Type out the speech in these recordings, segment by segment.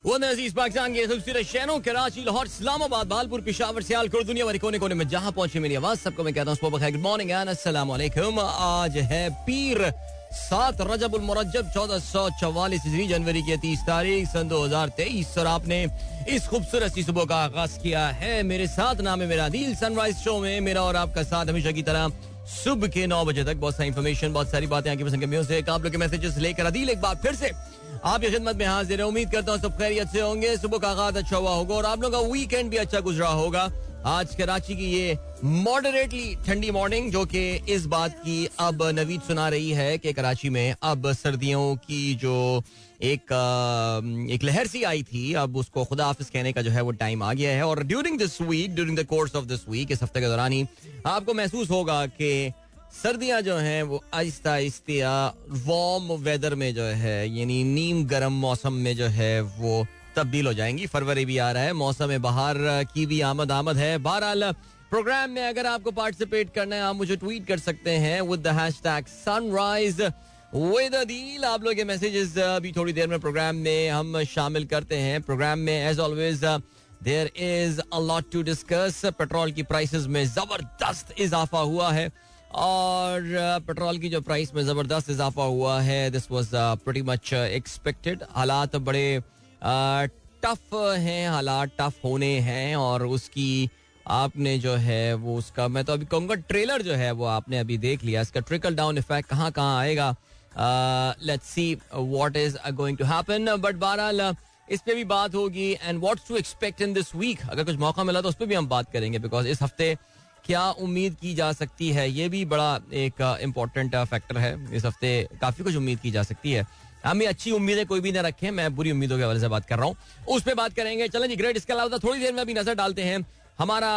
अजीज पाकिस्तान के खूबसूरत शहरों कराची, लाहौर, इस्लामाबाद, भालपुर, पेशावर, सियालकोट, दुनिया भर कोने कोने में जहां पहुंचे मेरी आवाज सबको मैं कहता हूँ गुड मॉर्निंग एंड अस्सलाम वालेकुम। आज है पीर 7 रजबुल मुरज्जब 1444 हिजरी, जनवरी की 30 तारीख सन 2023 और आपने इस खूबसूरत सी सुबह का आगाज किया है मेरे साथ। नाम है मेरा दिल सनराइज शो में मेरा और आपका साथ हमेशा की तरह सुबह के 9 बजे तक। बहुत सारी इन्फॉर्मेशन, बहुत सारी बातें, आपकी पसंद के म्यूजिक, आप लोग के मैसेजेस लेकर अदील एक बार फिर से आपकी खिदमत में हाजिर है। उम्मीद करता हूँ सब खैरियत से होंगे, सुबह का आगाज अच्छा हुआ होगा और आप लोगों का वीकेंड भी अच्छा गुजरा होगा। आज कराची की ये मॉडरेटली ठंडी मॉर्निंग जो कि इस बात की अब नवीद सुना रही है कि कराची में अब सर्दियों की जो एक लहर सी आई थी, अब उसको खुदा हाफिज कहने का जो है वो टाइम आ गया है। और during the course of this week, इस हफ्ते के दौरान ही आपको महसूस होगा कि सर्दियां जो हैं वो आहिस्ता आहिस्ता वार्म वेदर में जो है यानी नीम गर्म मौसम में जो है वो तब्दील हो जाएंगी। फरवरी भी आ रहा है, मौसम बहार की भी आमद है। बहरहाल प्रोग्राम में अगर आपको पार्टिसिपेट करना है आप मुझे ट्वीट कर सकते हैं with the hashtag sunrise with Adeel. आप लोग के मैसेजेस अभी थोड़ी देर में प्रोग्राम में हम शामिल करते हैं। प्रोग्राम में as always there is a lot to discuss. Petrol की प्राइसेस में जबरदस्त इजाफा हुआ है और पेट्रोल की जो प्राइस में जबरदस्त इजाफा हुआ है, this was pretty much expected. हालात बड़े टफ हैं, हालात टफ होने हैं और उसकी आपने जो है वो उसका मैं तो अभी कहूँगा ट्रेलर जो है वो आपने अभी देख लिया। इसका ट्रिकल डाउन इफेक्ट कहाँ कहाँ आएगा, let's see what is going to happen. But बहरहाल इस पे भी बात होगी and what's to expect in this week. अगर कुछ मौका मिला तो उस पर भी हम बात करेंगे, बिकॉज इस हफ्ते क्या उम्मीद की जा सकती है ये भी बड़ा एक इम्पोर्टेंट फैक्टर है। इस हफ्ते काफी कुछ उम्मीद की जा सकती है। हमें अच्छी उम्मीदें कोई भी ना रखें, मैं बुरी उम्मीदों के हवाले से बात कर रहा हूँ, उस पर बात करेंगे। चलें जी, ग्रेट। इसके अलावा थोड़ी देर में अभी नजर डालते हैं हमारा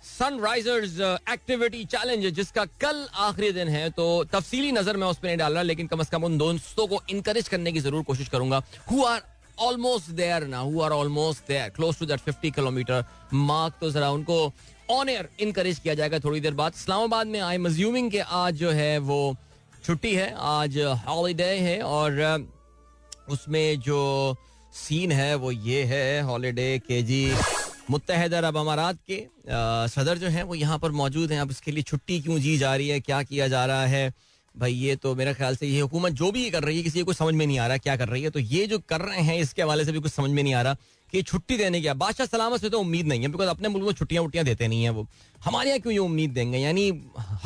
सनराइजर्स एक्टिविटी चैलेंज जिसका कल आखिरी दिन है, तो तफसीली नजर मैं उस पर नहीं डाल रहा, लेकिन कम से कम उन दोस्तों को इनकरेज करने की जरूर कोशिश करूंगा हु आर ऑलमोस्ट देयर ना, who are almost there close to that 50 kilometre mark, तो जरा उनको ऑन एयर इनकरेज किया जाएगा थोड़ी देर बाद। इस्लामाबाद में आई एम अज्यूमिंग कि आज जो है वो छुट्टी है, आज हॉलीडे है और उसमें जो सीन है वो ये है हॉलीडे के जी मुत्तहदा अरब अमारात के सदर जो हैं वो यहाँ पर मौजूद हैं। अब इसके लिए छुट्टी क्यों जी जा रही है, क्या किया जा रहा है भाई, ये तो मेरे ख्याल से ये हुकूमत जो भी कर रही है किसी को समझ में नहीं आ रहा क्या कर रही है। तो ये जो कर रहे हैं इसके हवाले से भी कुछ समझ में नहीं आ रहा कि छुट्टी देने की बादशाह सलामत से तो उम्मीद नहीं है, बिकॉज अपने मुल्क में छुट्टियां उट्टियां देते नहीं है वो, हमारे यहाँ क्यों ये उम्मीद देंगे, यानी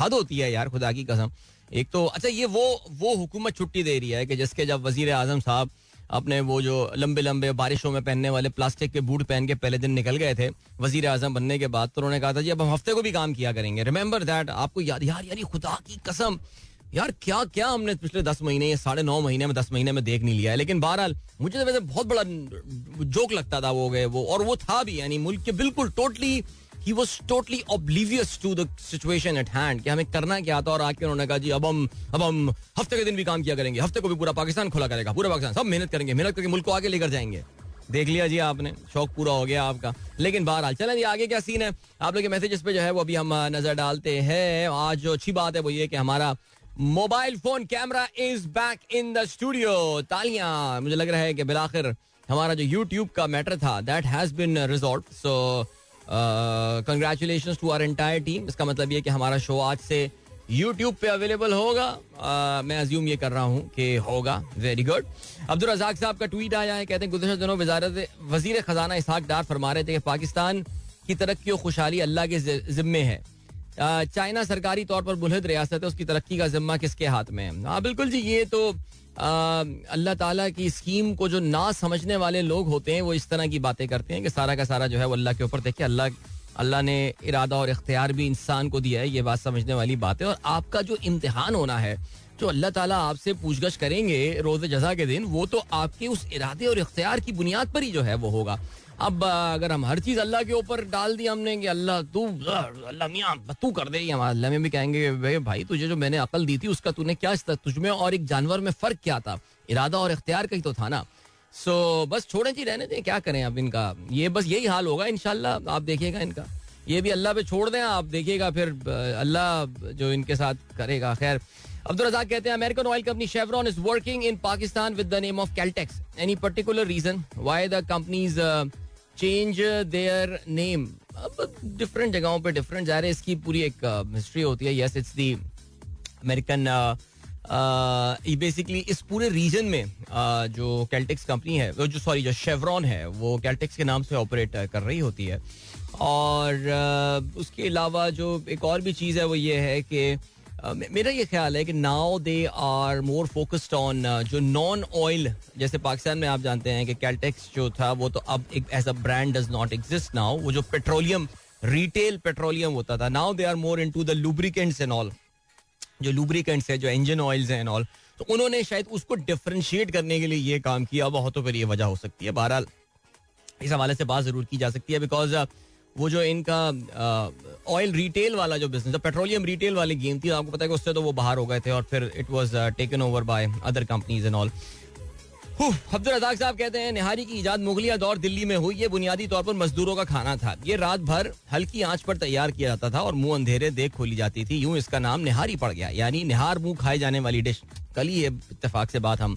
हद होती है यार खुदा की कसम। एक तो अच्छा ये वो हुकूमत छुट्टी दे रही है कि जिसके जब वजीर आजम साहब अपने वो जो लंबे लंबे बारिशों में पहनने वाले प्लास्टिक के बूट पहन के पहले दिन निकल गए थे वजीर आजम बनने के बाद, तो उन्होंने कहा था जी अब हम हफ्ते को भी काम किया करेंगे, रिमेंबर दैट। आपको याद यार खुदा की कसम यार क्या क्या हमने पिछले 10 महीने या 9.5 महीने में 10 महीने में देख नहीं लिया है। लेकिन बहरहाल मुझे तो वैसे बहुत बड़ा जोक लगता था वो गए वो, और वो था भी, यानी मुल्क के बिल्कुल totally he was totally oblivious to the situation at hand कि हमें करना क्या था। और आके उन्होंने कहा जी अब हम हफ्ते के दिन भी काम किया करेंगे, हफ्ते को भी पूरा पाकिस्तान खुला करेगा, पूरा पाकिस्तान सब मेहनत करेंगे, मेहनत करके मुल्क को आगे लेकर जाएंगे। देख लिया जी आपने, शौक पूरा हो गया आपका। लेकिन बहरहाल चलें जी, आगे क्या सीन है आप लोग के मैसेजेस पे जो है वो अभी हम नजर डालते हैं। आज जो अच्छी बात है वो ये कि हमारा mobile phone camera is back in the studio. तालियां, मुझे लग रहा है कि बिलाखिर हमारा जो यूट्यूब का मैटर था that has been resolved, so congratulations to our entire team. इसका मतलब ये कि हमारा शो आज से यूट्यूब पे अवेलेबल होगा। मैं अज्यूम ये कर रहा हूँ कि होगा। Very good. अब्दुल रज़ाक साहब का ट्वीट आया है, कहते हैं गुज़श्ता दिनों वज़ीर खजाना इसहाक डार फरमा रहे थे कि पाकिस्तान की तरक्की और खुशहाली अल्लाह के जिम्मे है, चाइना सरकारी तौर पर बुलंद रियासत है, उसकी तरक्की का जिम्मा किसके हाथ में है। हाँ बिल्कुल जी, ये तो अल्लाह ताला की स्कीम को जो ना समझने वाले लोग होते हैं वो इस तरह की बातें करते हैं कि सारा का सारा जो है वो अल्लाह के ऊपर। देखिए अल्लाह ने इरादा और इख्तियार भी इंसान को दिया है, ये बात समझने वाली बात है। और आपका जो इम्तिहान होना है, जो अल्लाह ताला आपसे पूछगछ करेंगे रोज़ जज़ा के दिन, वो तो आपके उस इरादे और इख्तियार की बुनियाद पर ही जो है वो होगा। अब अगर हम हर चीज अल्लाह के ऊपर डाल दी हमने कि अल्लाह मियां तू कर दे, हमारे अल्लाह में भी कहेंगे भाई तुझे जो मैंने अकल दी थी उसका तूने क्या, तुझमें और एक जानवर में फर्क क्या था, इरादा और इख्तियार का ही तो था ना। सो बस छोड़े जी, रहने दें, क्या करें अब इनका, ये बस यही हाल होगा इंशाल्लाह। आप देखिएगा इनका, ये भी अल्लाह पे छोड़ दें आप, देखिएगा फिर अल्लाह जो इनके साथ करेगा। खैर अब्दुल रज़ाक कहते हैं American oil company Chevron is working in Pakistan with the name of Caltex. Any particular reason why the companies change their name? अब डिफरेंट जगहों पे डिफरेंट, ज़ाहिर है इसकी पूरी एक हिस्ट्री होती है. Yes, it's the American basically इस पूरे रीजन में जो कैल्टेक्स कंपनी है, जो शेवरॉन है, वो कैल्टेक्स के नाम से ऑपरेट कर रही होती है. और उसके अलावा जो एक और भी चीज़ है वो ये है कि मेरा ये ख्याल है कि now they are more focused on जो नॉन ऑयल, जैसे पाकिस्तान में आप जानते हैं कि कैल्टेक्स जो था वो तो अब एक as a brand does not exist now. वो जो पेट्रोलियम, रिटेल पेट्रोलियम होता था, now they are more into the lubricants and all. जो लुब्रिकेंट्स है, जो इंजन ऑयल्स हैं एंड ऑल, तो उन्होंने शायद उसको डिफरेंशिएट करने के लिए ये काम किया. बहुत तो फिर ये वजह हो सकती है. बहरहाल इस हवाले से बात जरूर की जा सकती है बिकॉज वो जो इनका ऑयल रिटेल वाला जो बिजनेस, पेट्रोलियम रिटेल वाली गेम थी, आपको पता है कि उससे तो वो बाहर हो गए थे और फिर it was taken over by other companies and all. Abdul Razzaq Sahab कहते हैं निहारी की इजाद मुगलिया दौर दिल्ली में हुई. ये बुनियादी तौर पर मजदूरों का खाना था. ये रात भर हल्की आंच पर तैयार किया जाता था और मुंह अंधेरे देख खोली जाती थी. यूं इसका नाम निहारी पड़ गया, यानी निहार मुंह खाए जाने वाली डिश. कल ही ये इत्तेफाक से बात हम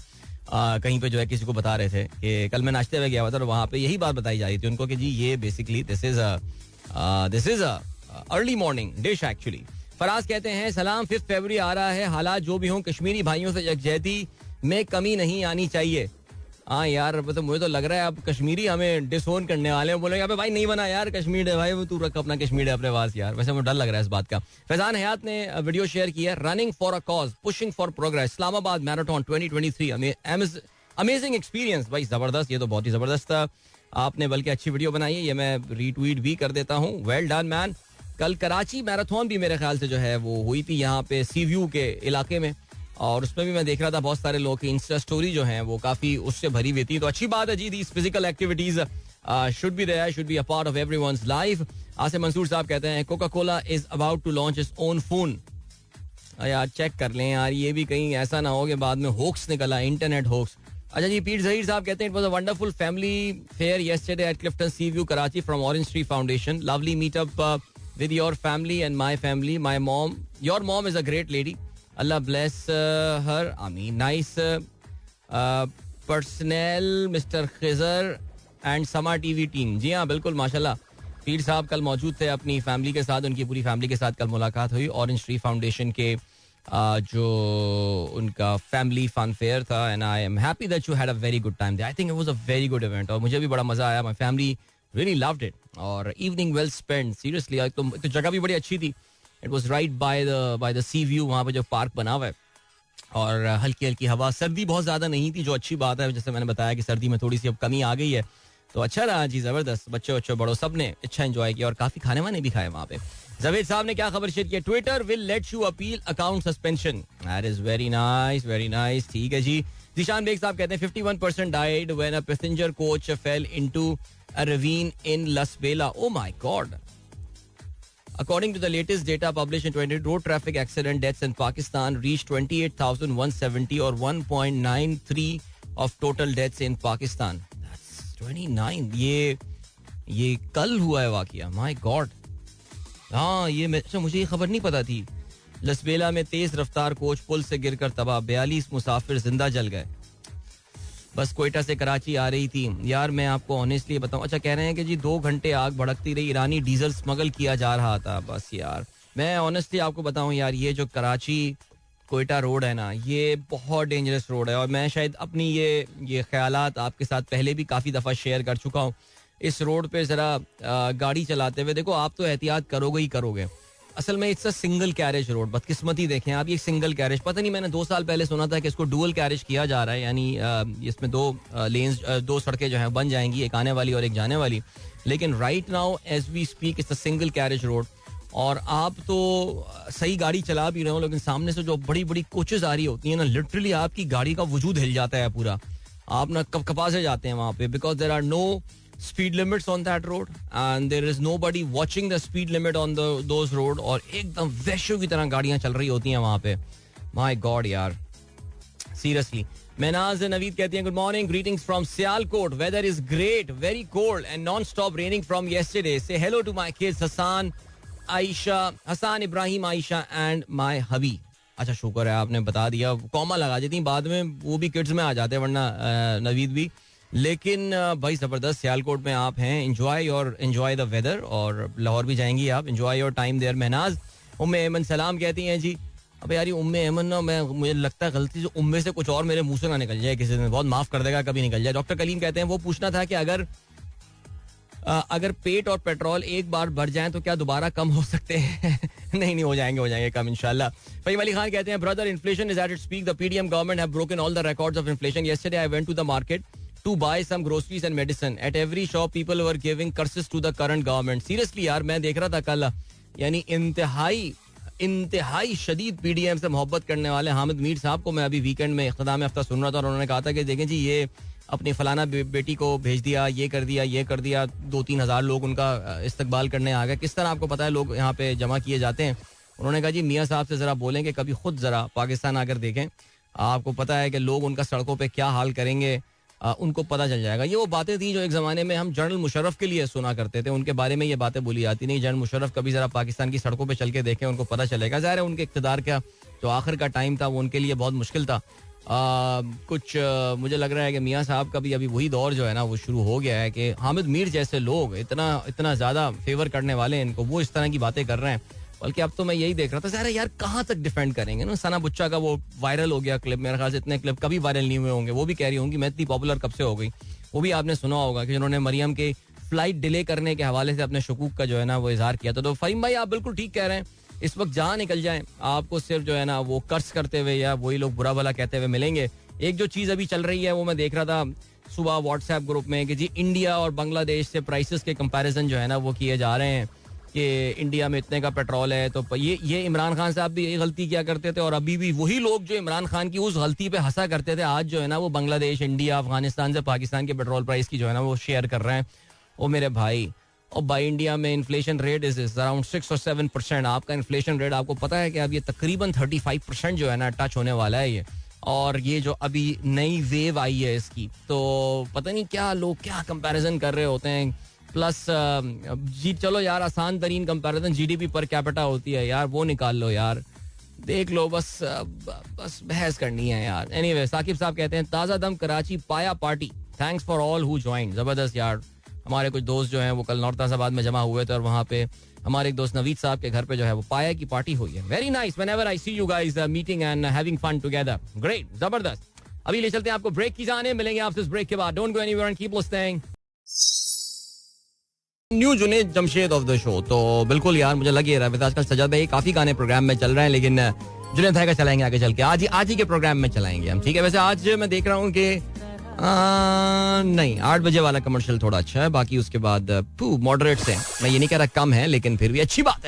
कहीं पे जो है किसी को बता रहे थे कि कल मैं नाश्ते में गया हुआ था और वहाँ पे यही बात बताई जा रही थी उनको कि जी ये basically this is a early morning dish actually. Faraz कहते हैं सलाम, 5 फरवरी आ रहा है, हालात जो भी हों कश्मीरी भाइयों से यकजहती में कमी नहीं आनी चाहिए. हाँ यार, तो मुझे तो लग रहा है अब कश्मीरी हमें डिसोन करने वाले हैं. बोलेंगे अबे भाई नहीं बना यार, कश्मीर है भाई, वो तू रख अपना कश्मीर है अपने पास यार. वैसे मुझे डर लग रहा है इस बात का. फैजान हयात ने वीडियो शेयर किया, running for a cause, pushing for progress, Islamabad marathon 2023. Amazing experience. भाई जबरदस्त, ये तो बहुत ही जबरदस्त था आपने, बल्कि अच्छी वीडियो बनाई है. ये मैं रीट्वीट भी कर देता हूँ. Well done man. कल कराची मैराथन भी मेरे ख्याल से जो है वो हुई थी यहाँ पे सी व्यू के इलाके में, और उसमें भी मैं देख रहा था बहुत सारे लोगों की इंस्टा स्टोरी जो है वो काफी उससे भरी हुई थी. तो अच्छी बात है जी, these physical activities should be there, should be a part of everyone's life. Asim Mansoor साहब कहते हैं Coca Cola is about to launch its own phone. यार चेक कर लें यार, ये भी कहीं ऐसा ना हो कि बाद में होक्स निकला, इंटरनेट होक्स. अच्छा जी, पीर जहीर साहब कहते हैं it was a wonderful family fair yesterday at Clifton C view Karachi from orange tree foundation. Lovely meetup with your family and my family. My mom, your mom is a great lady. Allah bless her. I mean, nice personnel, Mr. Khizar and Sama TV team. जी हाँ बिल्कुल माशाल्लाह. पीर साहब कल मौजूद थे अपनी family के साथ, उनकी पूरी फैमिली के साथ कल मुलाकात हुई. ऑरेंज ट्री फाउंडेशन के जो उनका फैमिली फन फेयर था, and I am happy that you had a very good time. I think it was a very good event और मुझे भी बड़ा मजा आया. My family really loved it और evening well spent seriously. तो जगह भी बड़ी अच्छी थी. It was right by the sea view, वहाँ पे जो पार्क बना हुआ है, और हल्की हल्की हवा. सर्दी बहुत ज्यादा नहीं थी, जो अच्छी बात है. जैसे मैंने बताया कि सर्दी में थोड़ी सी अब कमी आ गई है, तो अच्छा रहा जी, जबरदस्त. बच्चे बड़ों सब ने अच्छा एंजॉय किया और काफी खाने वाने भी खाए वहाँ पे. जवेद साहब ने क्या खबर शेयर किया, Twitter will let you appeal account suspension. That is very nice, very nice. ठीक है जी. जिशान बेग साहब कहते हैं 51% died when a passenger coach fail into a ravine in Las Vegas. Oh my God. According to the latest data published in 20, road traffic accident deaths in Pakistan reached 28,170 or 1.93 of total deaths in Pakistan. That's 29. ये कल हुआ है वाकया. My God. हाँ, ये मुझे ये खबर नहीं पता थी. लसबेला में तेज रफ्तार कोच पुल से गिरकर तबाह, 42 मुसाफिर जिंदा जल गए. बस कोयटा से कराची आ रही थी यार. मैं आपको ऑनेस्टली बताऊं, अच्छा कह रहे हैं कि जी 2 घंटे आग भड़कती रही, ईरानी डीजल स्मगल किया जा रहा था. बस यार मैं ऑनेस्टली आपको बताऊं यार, ये जो कराची कोयटा रोड है ना, ये बहुत डेंजरस रोड है. और मैं शायद अपनी ये ख्यालात आपके साथ पहले भी काफ़ी दफ़ा शेयर कर चुका हूँ. इस रोड पे ज़रा गाड़ी चलाते हुए देखो, आप तो एहतियात करोगे ही करोगे. असल में it's a single carriage road. बदकिस्मती देखें आप, ये सिंगल कैरेज, पता नहीं मैंने 2 साल पहले सुना था कि इसको डुअल कैरेज किया जा रहा है, यानी इसमें 2 लेन्स, 2 सड़कें जो हैं बन जाएंगी, एक आने वाली और एक जाने वाली. लेकिन right now as we speak it's a single carriage road. और आप तो सही गाड़ी चला भी रहे हो, लेकिन सामने से जो बड़ी बड़ी कोचेज आ रही होती है ना, लिटरली आपकी गाड़ी का वजूद हिल जाता है पूरा. आप ना कपकपा से जाते हैं वहाँ पे, because there are no speed limits on that road and there is nobody watching the speed limit on those road. और एकदम वैश्यों की तरह गाड़ियां चल रही होती हैं वहां पे. My God यार, seriously. महनाज नवीद कहती हैं good morning, greetings from Sialkot. Weather is great, very cold and non stop raining from yesterday. Say hello to my kids Hassan, Aisha, Hassan, Ibrahim, Aisha and my hubby. अच्छा शुक्र है आपने बता दिया, comma लगा देती बाद में, वो भी किड्स में आ जाते हैं वरना नवीद भी। लेकिन भाई ज़बरदस्त, सियालकोट में आप हैं, एंजॉय द वेदर, और लाहौर भी जाएंगी आप, enjoy your time there. Mahnaz Umme Aiman सलाम कहती हैं जी। अब यार उम्मे ऐमन ना, मुझे लगता है गलती से उम्मे से कुछ और मेरे मुंह से ना निकल जाए किसी दिन, बहुत माफ कर देगा कभी निकल जाए। डॉक्टर कलीम कहते हैं वो पूछना था कि अगर पेट और पेट्रोल एक बार बढ़ जाएं तो क्या दोबारा कम हो सकते हैं? नहीं हो जाएंगे कम इंशाल्लाह। फहीम अली खान कहते हैं brother inflation is at its peak, the PDM government have broken all the records of inflation. Yesterday I went to the market to buy some groceries and medicine, at every shop people were giving curses to the current government. Seriously यार, मैं देख रहा था कल, यानी इंतहाई शदीद PDM से मोहब्बत करने वाले हामिद मीर साहब को मैं अभी वीकेंड में इख्तिताम हफ्ता सुन रहा था, और उन्होंने कहा था कि देखें जी, ये अपनी फलाना बेटी को भेज दिया, ये कर दिया, 2-3 हज़ार लोग उनका इस्तकबाल करने आ गए। किस तरह आपको पता है लोग यहाँ पे जमा किए जाते हैं। उन्होंने कहा जी मियाँ साहब से ज़रा बोलें कि कभी खुद ज़रा पाकिस्तान आकर देखें, आपको पता है कि लोग उनका सड़कों पे क्या हाल करेंगे, उनको पता चल जाएगा। ये वो बातें थी जो एक ज़माने में हम जनरल मुशर्रफ के लिए सुना करते थे, उनके बारे में ये बातें बोली जाती नहीं। जनरल मुशर्रफ कभी ज़रा पाकिस्तान की सड़कों पे चल के देखें, उनको पता चलेगा। ज़ाहिर है उनके इक़्तिदार का जो आखिर का टाइम था वो उनके लिए बहुत मुश्किल था। मुझे लग रहा है कि मियाँ साहब का भी अभी वही दौर जो है ना वो शुरू हो गया है कि हामिद मीर जैसे लोग इतना ज़्यादा फेवर करने वाले हैं इनको, वो इस तरह की बातें कर रहे हैं। बल्कि अब तो मैं यही देख रहा था, ज़ाहिर है यार कहाँ तक डिफेंड करेंगे ना। सना बुच्चा का वो वायरल हो गया क्लिप, मेरे ख्याल से इतने क्लिप कभी वायरल नहीं हुए होंगे। वो भी कह रही होंगी मैं इतनी पॉपुलर कब से हो गई। वो भी आपने सुना होगा कि जिन्होंने मरियम के फ्लाइट डिले करने के हवाले से अपने शकूक का जो है ना वो इजहार किया था। तो फहीम भाई आप बिल्कुल ठीक कह रहे हैं, इस वक्त जहाँ निकल जाए आपको सिर्फ जो है ना वो कर्ज करते हुए या वही लोग बुरा भला कहते हुए मिलेंगे। एक जो चीज़ अभी चल रही है वो मैं देख रहा था सुबह व्हाट्सएप ग्रुप में कि जी इंडिया और बांग्लादेश से प्राइसेस के कंपैरिजन जो है ना वो किए जा रहे हैं कि इंडिया में इतने का पेट्रोल है। तो ये इमरान खान साहब भी यही गलती किया करते थे, और अभी भी वही लोग जो इमरान खान की उस गलती पे हंसा करते थे आज जो है ना वो बांग्लादेश, इंडिया, अफगानिस्तान से पाकिस्तान के पेट्रोल प्राइस की जो है ना वो शेयर कर रहे हैं। ओ मेरे भाई, और भाई इंडिया में इन्फ्लेशन रेट इज अराउंड 6 और 7%। आपका इन्फ्लेशन रेट आपको पता है कि अब ये तकरीबन 35% जो है ना टच होने वाला है ये। और ये जो अभी नई वेव आई है इसकी, तो पता नहीं क्या लोग क्या कंपैरिजन कर रहे होते हैं। प्लस जी चलो यार, आसान तरीन कंपैरिजन जीडीपी पर कैपिटा होती है यार, वो निकाल लो यार, देख लो, बस बहस करनी है यार। एनीवे, साकिब साहब कहते हैं ताज़ा दम कराची पाया party, thanks for all who joined. जबरदस्त यार, हमारे कुछ दोस्त जो हैं वो कल नौरताजाबाद में जमा हुए थे और वहाँ पे हमारे एक दोस्त नवीद साहब के घर पे जो है वो पाया की पार्टी हुई है। Very nice, whenever I see you guys meeting and having fun together, great, जबरदस्त। अभी ले चलते हैं आपको ब्रेक की जाने, मिलेंगे आपसे इस ब्रेक के बाद। Don't go anywhere and keep listening. New Junaid Jamshed of the show. तो बिल्कुल यार, मुझे लग ही रहा है आजकल सजाद भाई काफी गाने प्रोग्राम में चल रहे हैं, लेकिन जुनेद भाई का चलाएंगे आगे चल के, आज ही के प्रोग्राम में चलाएंगे हम, ठीक है। वैसे आज मैं देख रहा हूँ कि नहीं, 8 बजे वाला कमर्शियल थोड़ा अच्छा है, बाकी उसके बाद मॉडरेट से, मैं ये नहीं कह रहा कम है, लेकिन फिर भी अच्छी बात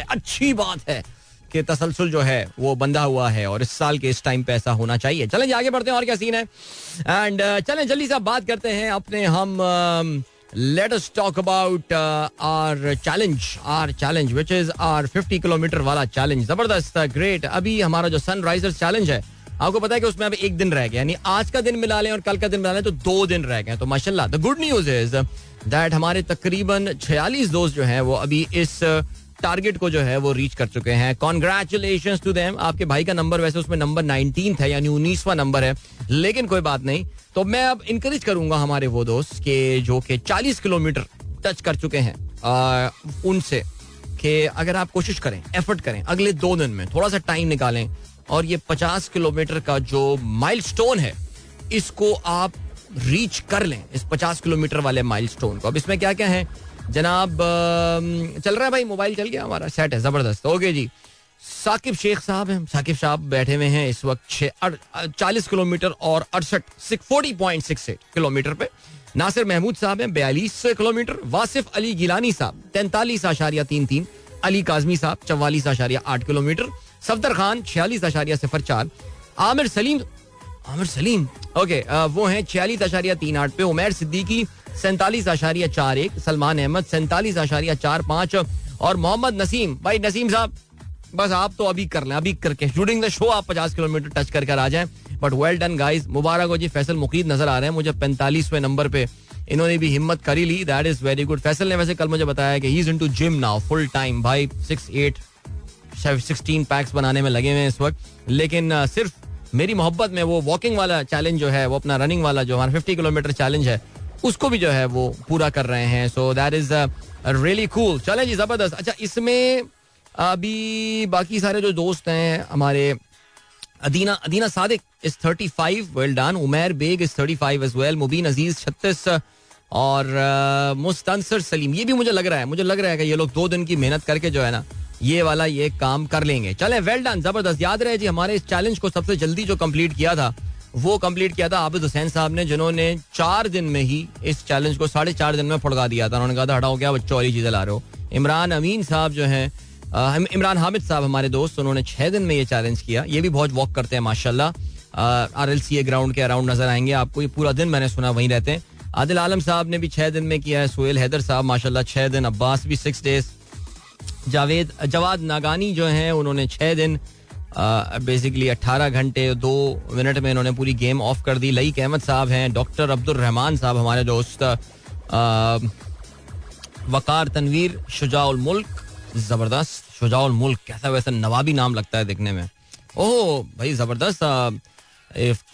है कि तसलसल जो है वो बंधा हुआ है और इस साल के इस टाइम पे ऐसा होना चाहिए। चलें जी आगे बढ़ते हैं, और क्या सीन है। एंड चलें जल्दी से बात करते हैं अपने हम let us talk about our challenge which is our 50 kilometre वाला चैलेंज। जबरदस्त, ग्रेट। अभी हमारा जो सनराइजर्स चैलेंज है, आपको पता है कि उसमें अब एक दिन रह गया, यानी आज का दिन मिला लें और कल का दिन मिला लें तो 2 दिन रह गए। तो माशाल्लाह, the good news is that हमारे तकरीबन 46 दोस्त जो हैं वो अभी इस टारगेट को जो है वो रीच कर चुके हैं। Congratulations to them. आपके भाई का नंबर वैसे उसमें नंबर 19 है, यानी 19वां नंबर है, लेकिन कोई बात नहीं। तो मैं अब इनकरेज करूंगा हमारे वो दोस्त के जो कि 40 किलोमीटर टच कर चुके हैं, उनसे कि अगर आप कोशिश करें, एफर्ट करें, अगले 2 दिन में थोड़ा सा टाइम निकालें और ये 50 किलोमीटर का जो माइलस्टोन है इसको आप रीच कर लें, इस 50 किलोमीटर वाले माइलस्टोन को। अब इसमें क्या क्या है जनाब, चल रहा है भाई, मोबाइल चल गया हमारा, सेट है, जबरदस्त। ओके जी, साकिब शेख साहब हैं, साकिब साहब बैठे हुए हैं इस वक्त 40 किलोमीटर और 40.68 किलोमीटर पे। नासिर महमूद साहब हैं 42 किलोमीटर। वासिफ अली गिलानी साहब 43.33। अली काजमी साहब 44.8 किलोमीटर। सफदर खान 46.04। आमिर सलीम ओके वो हैं 46.38 पे। उमैर सिद्दीकी 47.41। सलमान अहमद 47.45। और मोहम्मद नसीम, भाई नसीम साहब बस आप तो अभी कर लें, अभी करके ड्यूरिंग द शो आप 50 किलोमीटर टच कर आ जाएं। बट वेल डन गाइस, मुबारक हो जी। फैसल मुकीद नजर आ रहे हैं मुझे 45वें नंबर पे, इन्होंने भी हिम्मत करी ली, that is very good. Faisal ने वैसे कल मुझे बताया कि he is into gym now full time भाई। 6'8" 16 पैक्स बनाने में लगे हुए हैं इस वक्त, लेकिन सिर्फ मेरी मोहब्बत में वो वॉकिंग वाला चैलेंज जो है, वो अपना रनिंग वाला जो हमारा 50 किलोमीटर चैलेंज है, उसको भी जो है वो पूरा कर रहे हैं. So that is really cool. चलें जी, जबरदस्त. अच्छा, इसमें अभी बाकी सारे जो दोस्त हैं हमारे, Adeena Sadiq is 35, well done. Umair Baig is 35 as well. Mubeen Aziz 36 और मुस्तनसर सलीम. ये भी मुझे लग रहा है कि ये लोग 2 दिन की मेहनत करके जो है ना ये काम कर लेंगे. चले, वेल डन, जबरदस्त. याद रहे जी, हमारे इस चैलेंज को सबसे जल्दी जो कंप्लीट किया था आबिद हुसैन साहब ने, जिन्होंने 4 दिन में ही इस चैलेंज को 4.5 दिन में फुड़का दिया था. उन्होंने कहा था हटाओ क्या बच्चों वाली चीजें ला रहे हो. इमरान अमीन साहब जो हैं, इमरान हामिद साहब हमारे दोस्त, उन्होंने 6 दिन में ये चैलेंज किया. ये भी बहुत वॉक करते हैं माशाल्लाह. RLCA ग्राउंड के अराउंड नजर आएंगे आपको, ये पूरा दिन मैंने सुना वहीं रहते हैं. आदिल आलम साहब ने भी 6 दिन में किया है. सुहेल हैदर साहब माशाल्लाह 6 दिन. अब्बास भी 6 डेज. जवाद नागानी जो हैं उन्होंने 6 दिन, बेसिकली 18 घंटे 2 मिनट में इन्होंने पूरी गेम ऑफ कर दी. लईक अहमद साहब हैं. डॉक्टर अब्दुल रहमान साहब हमारे दोस्त. वकार तनवीर. शुजाउल मुल्क, जबरदस्त. शुजाउल मुल्क कैसा वैसा नवाबी नाम लगता है दिखने में. ओह भाई जबरदस्त.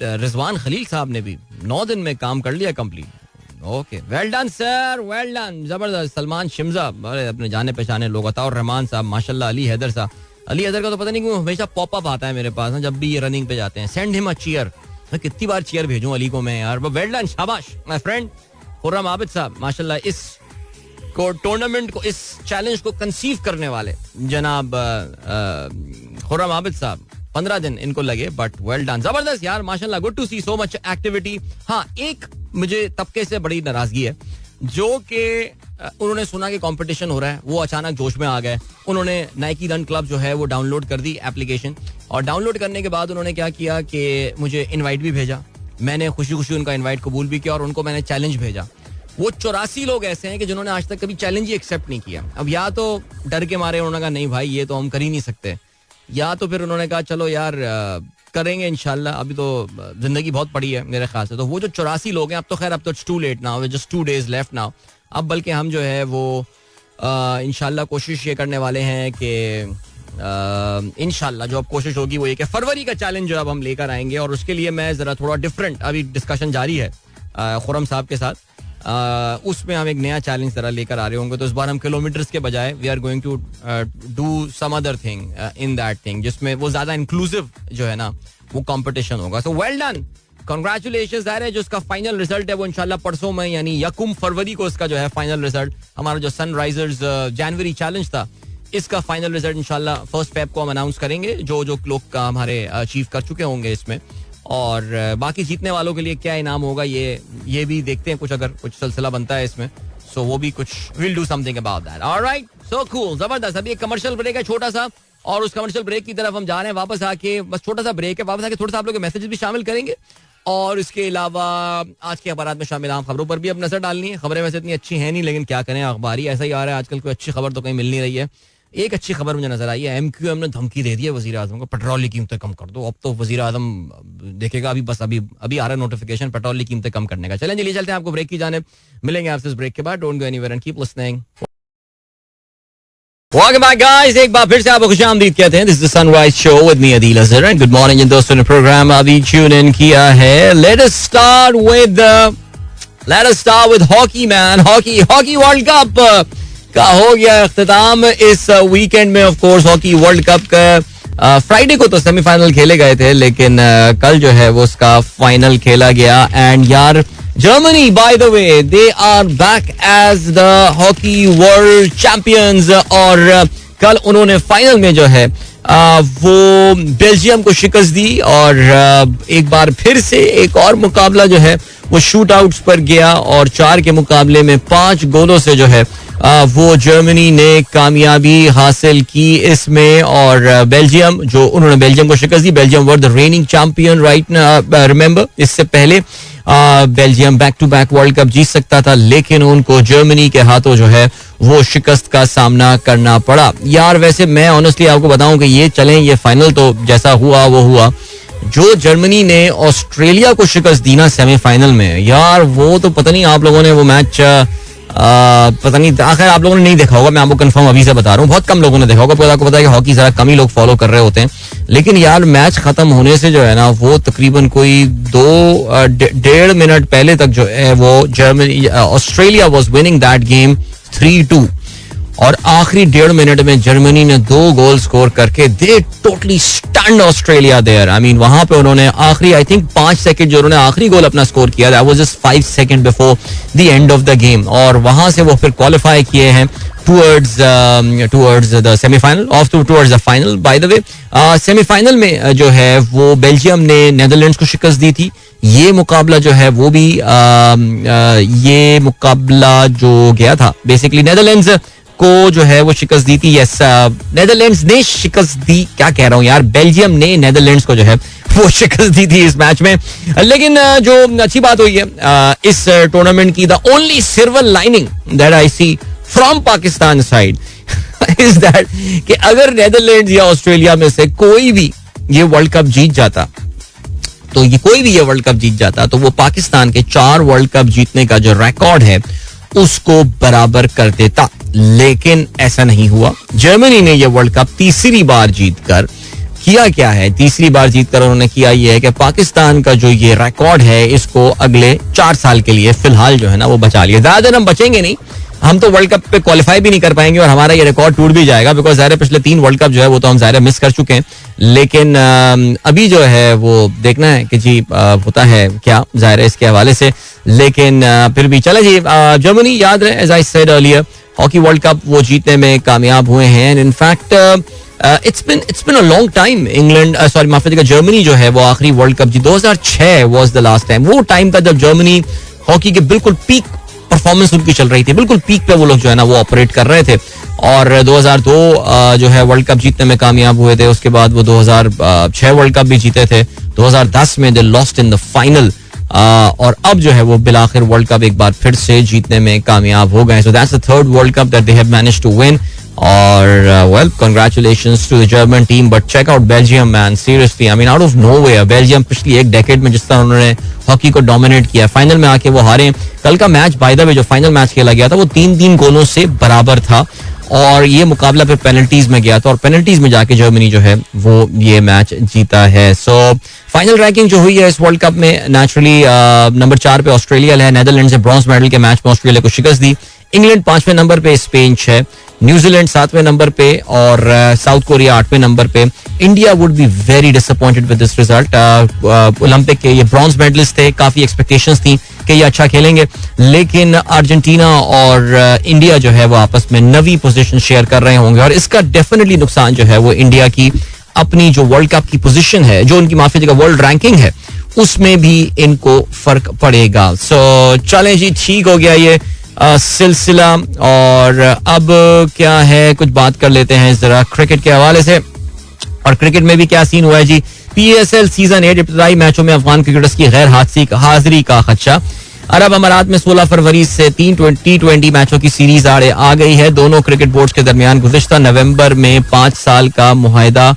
रिजवान खलील साहब ने भी 9 दिन में काम कर लिया complete. Okay, well done sir, well done, जबरदस्त. सलमान शिमजा, अपने जाने पहचाने लोग. अताउर रहमान साहब माशाल्लाह. अली हैदर साहब, अली हैदर का तो पता नहीं क्यों हमेशा पॉपअप आता है मेरे पास ना जब भी ये रनिंग पे जाते हैं. Send him a cheer. मैं कितनी बार चीयर भेजूं अली को मैं यार. वेल डन, शाबाश माय फ्रेंड. खुर्रम आबिद साहब माशाल्लाह, इस को टूर्नामेंट को, इस चैलेंज को कंसीव करने वाले जनाब खुर्रम आबिद साहब, 15 दिन इनको लगे, बट वेल डन, जबरदस्त यार माशाल्लाह. Good to see so much activity. हाँ, एक मुझे तबके से बड़ी नाराजगी है जो कि उन्होंने सुना कि कंपटीशन हो रहा है, वो अचानक जोश में आ गए. उन्होंने नाइकी रन क्लब जो है वो डाउनलोड कर दी एप्लीकेशन, और डाउनलोड करने के बाद उन्होंने क्या किया कि मुझे इनवाइट भी भेजा. मैंने खुशी खुशी उनका इनवाइट कबूल भी किया और उनको मैंने चैलेंज भेजा. वो 84 लोग ऐसे हैं कि जिन्होंने आज तक कभी चैलेंज ही एक्सेप्ट नहीं किया. अब या तो डर के मारे उन्होंने कहा नहीं भाई ये तो हम कर ही नहीं सकते, या तो फिर उन्होंने कहा चलो यार करेंगे इंशाल्लाह, अभी तो जिंदगी बहुत पड़ी है मेरे ख्याल से. तो वो जो 84 लोग हैं, अब तो खैर अब तो it's too late now, just 2 days left now. अब बल्कि हम जो है वो इंशाल्लाह कोशिश ये करने वाले हैं कि इंशाल्लाह जो अब कोशिश होगी वो ये कि फरवरी का चैलेंज जो अब हम लेकर आएंगे. और उसके लिए मैं जरा थोड़ा डिफरेंट, अभी डिस्कशन जारी है खुर्रम साहब के साथ, उसमें हम एक नया चैलेंज जरा लेकर आ रहे होंगे. तो इस बार हम किलोमीटर्स के बजाय we are going to do some other thing in that thing, जिसमें वो ज्यादा इंक्लूसिव जो है ना वो कंपटीशन होगा. So well done, congratulations. ज़ाहिर है जो इसका फाइनल रिजल्ट है वो इंशाल्लाह परसों में यानी 1 फरवरी को इसका जो है फाइनल रिजल्ट, हमारा जो सनराइजर्स जनवरी चैलेंज था इसका फाइनल रिजल्ट इंशाल्लाह 1 Feb को हम अनाउंस करेंगे, जो जो लोग का हमारे अचीव कर चुके होंगे इसमें. और बाकी जीतने वालों के लिए क्या इनाम होगा ये भी देखते हैं, कुछ अगर कुछ सिलसिला बनता है इसमें, सो वो भी कुछ will do something about that. Alright, so cool, जबरदस्त. अभी एक कमर्शियल ब्रेक है छोटा सा, और उस कमर्शियल ब्रेक की तरफ हम जा रहे हैं. वापस आके बस छोटा सा ब्रेक है, वापस आके थोड़ा सा आप लोग के मैसेजेस भी शामिल करेंगे, और इसके अलावा आज के अखबार में शामिल आम खबरों पर भी अब नजर डालनी है. खबरें वैसे इतनी अच्छी हैं नहीं, लेकिन क्या करें, अखबार ही ऐसा ही आ रहा है आजकल, कोई अच्छी खबर तो कहीं मिल नहीं रही है. एक अच्छी खबर मुझे नजर आई है, MQM ने धमकी दे दी है वजीर आजम को, पेट्रोल की कीमतें कम कर दो. अब तो वजीर आजम देखेगा, अभी बस अभी आ रहा है नोटिफिकेशन पेट्रोल की कीमतें कम करने का. चलें चलिए चलते हैं आपको ब्रेक की जानिब, मिलेंगे आपसे इस ब्रेक के बाद. Don't go anywhere and keep listening. Welcome back guys, एक बार फिर से आपको खुशामदीद कहते हैं. This is the Sunrise Show with me Adil Azhar and good morning जिन दोस्तों ने प्रोग्राम अभी ट्यून इन किया है. Let us start with hockey man. Hockey World Cup का हो गया इख्तिताम इस वीकेंड में. Of course hockey world cup का फ्राइडे को तो सेमीफाइनल खेले गए थे, लेकिन कल जो है वो उसका फाइनल खेला गया. एंड यार Germany, by the way, they are back as the hockey world champions. और कल उन्होंने फाइनल में जो है वो बेल्जियम को शिकस्त दी, और एक बार फिर से एक और मुकाबला जो है वो शूट आउट्स पर गया, और 4 के मुकाबले में 5 गोलों से जो है वो जर्मनी ने कामयाबी हासिल की इसमें. और बेल्जियम बेल्जियम को शिकस्त दी. Belgium were the reigning champion right, remember इससे पहले Belgium back to back world cup जीत सकता था, लेकिन उनको जर्मनी के हाथों जो है वो शिकस्त का सामना करना पड़ा. यार वैसे मैं ऑनेस्टली आपको बताऊं कि ये फाइनल तो जैसा हुआ वो हुआ. जो जर्मनी ने ऑस्ट्रेलिया को शिकस्त दी ना सेमीफाइनल में, यार वो तो पता नहीं आप लोगों ने वो मैच पता नहीं, आखिर आप लोगों ने नहीं देखा होगा, मैं आपको कंफर्म अभी से बता रहा हूँ, बहुत कम लोगों ने देखा होगा, आपको पता है कि हॉकी जरा कम ही लोग फॉलो कर रहे होते हैं. लेकिन यार मैच खत्म होने से जो है ना, वो तकरीबन कोई 2.5 मिनट पहले तक जो है वो Germany, Australia was winning that game 3-2, और आखिरी 1.5 मिनट में जर्मनी ने 2 गोल स्कोर करके they totally stunned Australia there. I mean वहां पे उन्होंने आखिरी आई थिंक 5 सेकंड जो उन्होंने आखिरी गोल अपना स्कोर किया, that was just 5 second before the end of the game, और वहां से वो फिर क्वालिफाई किए हैं towards the semi-final of towards the final. By the way, semifinal में जो है वो बेल्जियम ने नेदरलैंड्स को शिकस्त दी थी. ये मुकाबला जो है वो भी ये मुकाबला जो गया था बेसिकली नेदरलैंड्स को जो है वो शिकस्त दी थी. यस, नेदरलैंड्स ने शिकस्त दी, क्या कह रहा हूँ यार, बेल्जियम ने नेदरलैंड्स को जो है वो शिकस्त दी थी इस मैच में. लेकिन जो अच्छी बात हुई है इस टूर्नामेंट की, the only silver lining that I see from Pakistan side is that कि अगर नेदरलैंड्स या ऑस्ट्रेलिया में से कोई भी ये वर्ल्ड कप जीत जाता, तो ये कोई भी ये वर्ल्ड कप जीत जाता, तो वो पाकिस्तान के 4 वर्ल्ड कप जीतने का जो रिकॉर्ड है उसको बराबर कर देता. लेकिन ऐसा नहीं हुआ. जर्मनी ने ये वर्ल्ड कप तीसरी बार जीतकर किया क्या है, तीसरी बार जीतकर उन्होंने किया ये है कि पाकिस्तान का जो ये रिकॉर्ड है इसको अगले 4 साल के लिए फिलहाल जो है ना वो बचा लिया. ज्यादा दिन हम बचेंगे नहीं, हम तो वर्ल्ड कप पे क्वालिफाई भी नहीं कर पाएंगे और हमारा ये रिकॉर्ड टूट भी जाएगा, बिकॉज ज़ाहिर पिछले 3 वर्ल्ड कप जो है वो तो हम ज़ाहिर मिस कर चुके हैं. लेकिन अभी जो है वो देखना है कि जी होता है क्या ज़ाहिर इसके हवाले से. लेकिन फिर भी चले जी, जर्मनी याद रहे, as I said earlier, hockey world cup वो जीतने में कामयाब हुए हैं. And in fact it's been a long time. England sorry माफ कीजिएगा, जर्मनी जो है वो आखिरी वर्ल्ड कप जी 2006 वाज द लास्ट टाइम. वो टाइम था जब जर्मनी हॉकी के बिल्कुल पीक परफॉर्मेंस उनकी चल रही थी, बिल्कुल पीक पे वो लोग जो है ना वो ऑपरेट कर रहे थे. और 2002 जो है वर्ल्ड कप जीतने में कामयाब हुए थे. उसके बाद वो 2006 वर्ल्ड कप भी जीते थे. 2010 में they lost in the final, और अब जो है वो बिलाखिर वर्ल्ड कप एक बार फिर से जीतने में कामयाब हो गए. So that's the 3rd world cup that they have managed to win. और well congratulations to the German team, but check out Belgium man, seriously I mean out of nowhere Belgium पिछली एक डेकेड में जिस तरह उन्होंने hockey को dominate किया, final में आके वो हारे. कल का मैच बाय द वे जो फाइनल मैच खेला गया था वो 3-3 गोलों से बराबर था, और ये मुकाबला फिर पेनल्टीज में गया था, और पेनल्टीज में जाके जर्मनी जो है वो ये मैच जीता है. सो फाइनल रैंकिंग जो हुई है इस वर्ल्ड कप में, नेचुरली नंबर 4 पे ऑस्ट्रेलिया है. नेदरलैंड से ब्रॉन्ज मेडल के मैच में ऑस्ट्रेलिया को शिकस्त दी. इंग्लैंड 5वें नंबर पे, स्पेन 6, न्यूजीलैंड 7वें नंबर पे, और साउथ कोरिया 8वें नंबर पे. India would be very disappointed with this result. Olympic के ये ब्रॉन्ज मेडलिस्ट थे, काफी एक्सपेक्टेशंस थी कि ये अच्छा खेलेंगे, लेकिन अर्जेंटीना और इंडिया जो है वो आपस में 9वीं पोजीशन शेयर कर रहे होंगे, और इसका डेफिनेटली नुकसान जो है वो इंडिया की अपनी जो वर्ल्ड कप की पोजीशन है, जो उनकी माफी जगह वर्ल्ड रैंकिंग है, उसमें भी इनको फर्क पड़ेगा. सो चलें जी, ठीक हो गया ये सिलसिला. और अब क्या है, कुछ बात कर लेते हैं जरा क्रिकेट के हवाले से. और क्रिकेट में भी क्या सीन हुआ है जी. PSL सीजन 8 इब्तदाई मैचों में अफगान क्रिकेटर्स की गैर हाजिरी का खदशा. अरब अमारात में 16 फरवरी से 3 T20 मैचों की सीरीज आ गई है. दोनों क्रिकेट बोर्ड्स के दरमियान गुज़िश्ता नवंबर में 5 साल का मुआहदा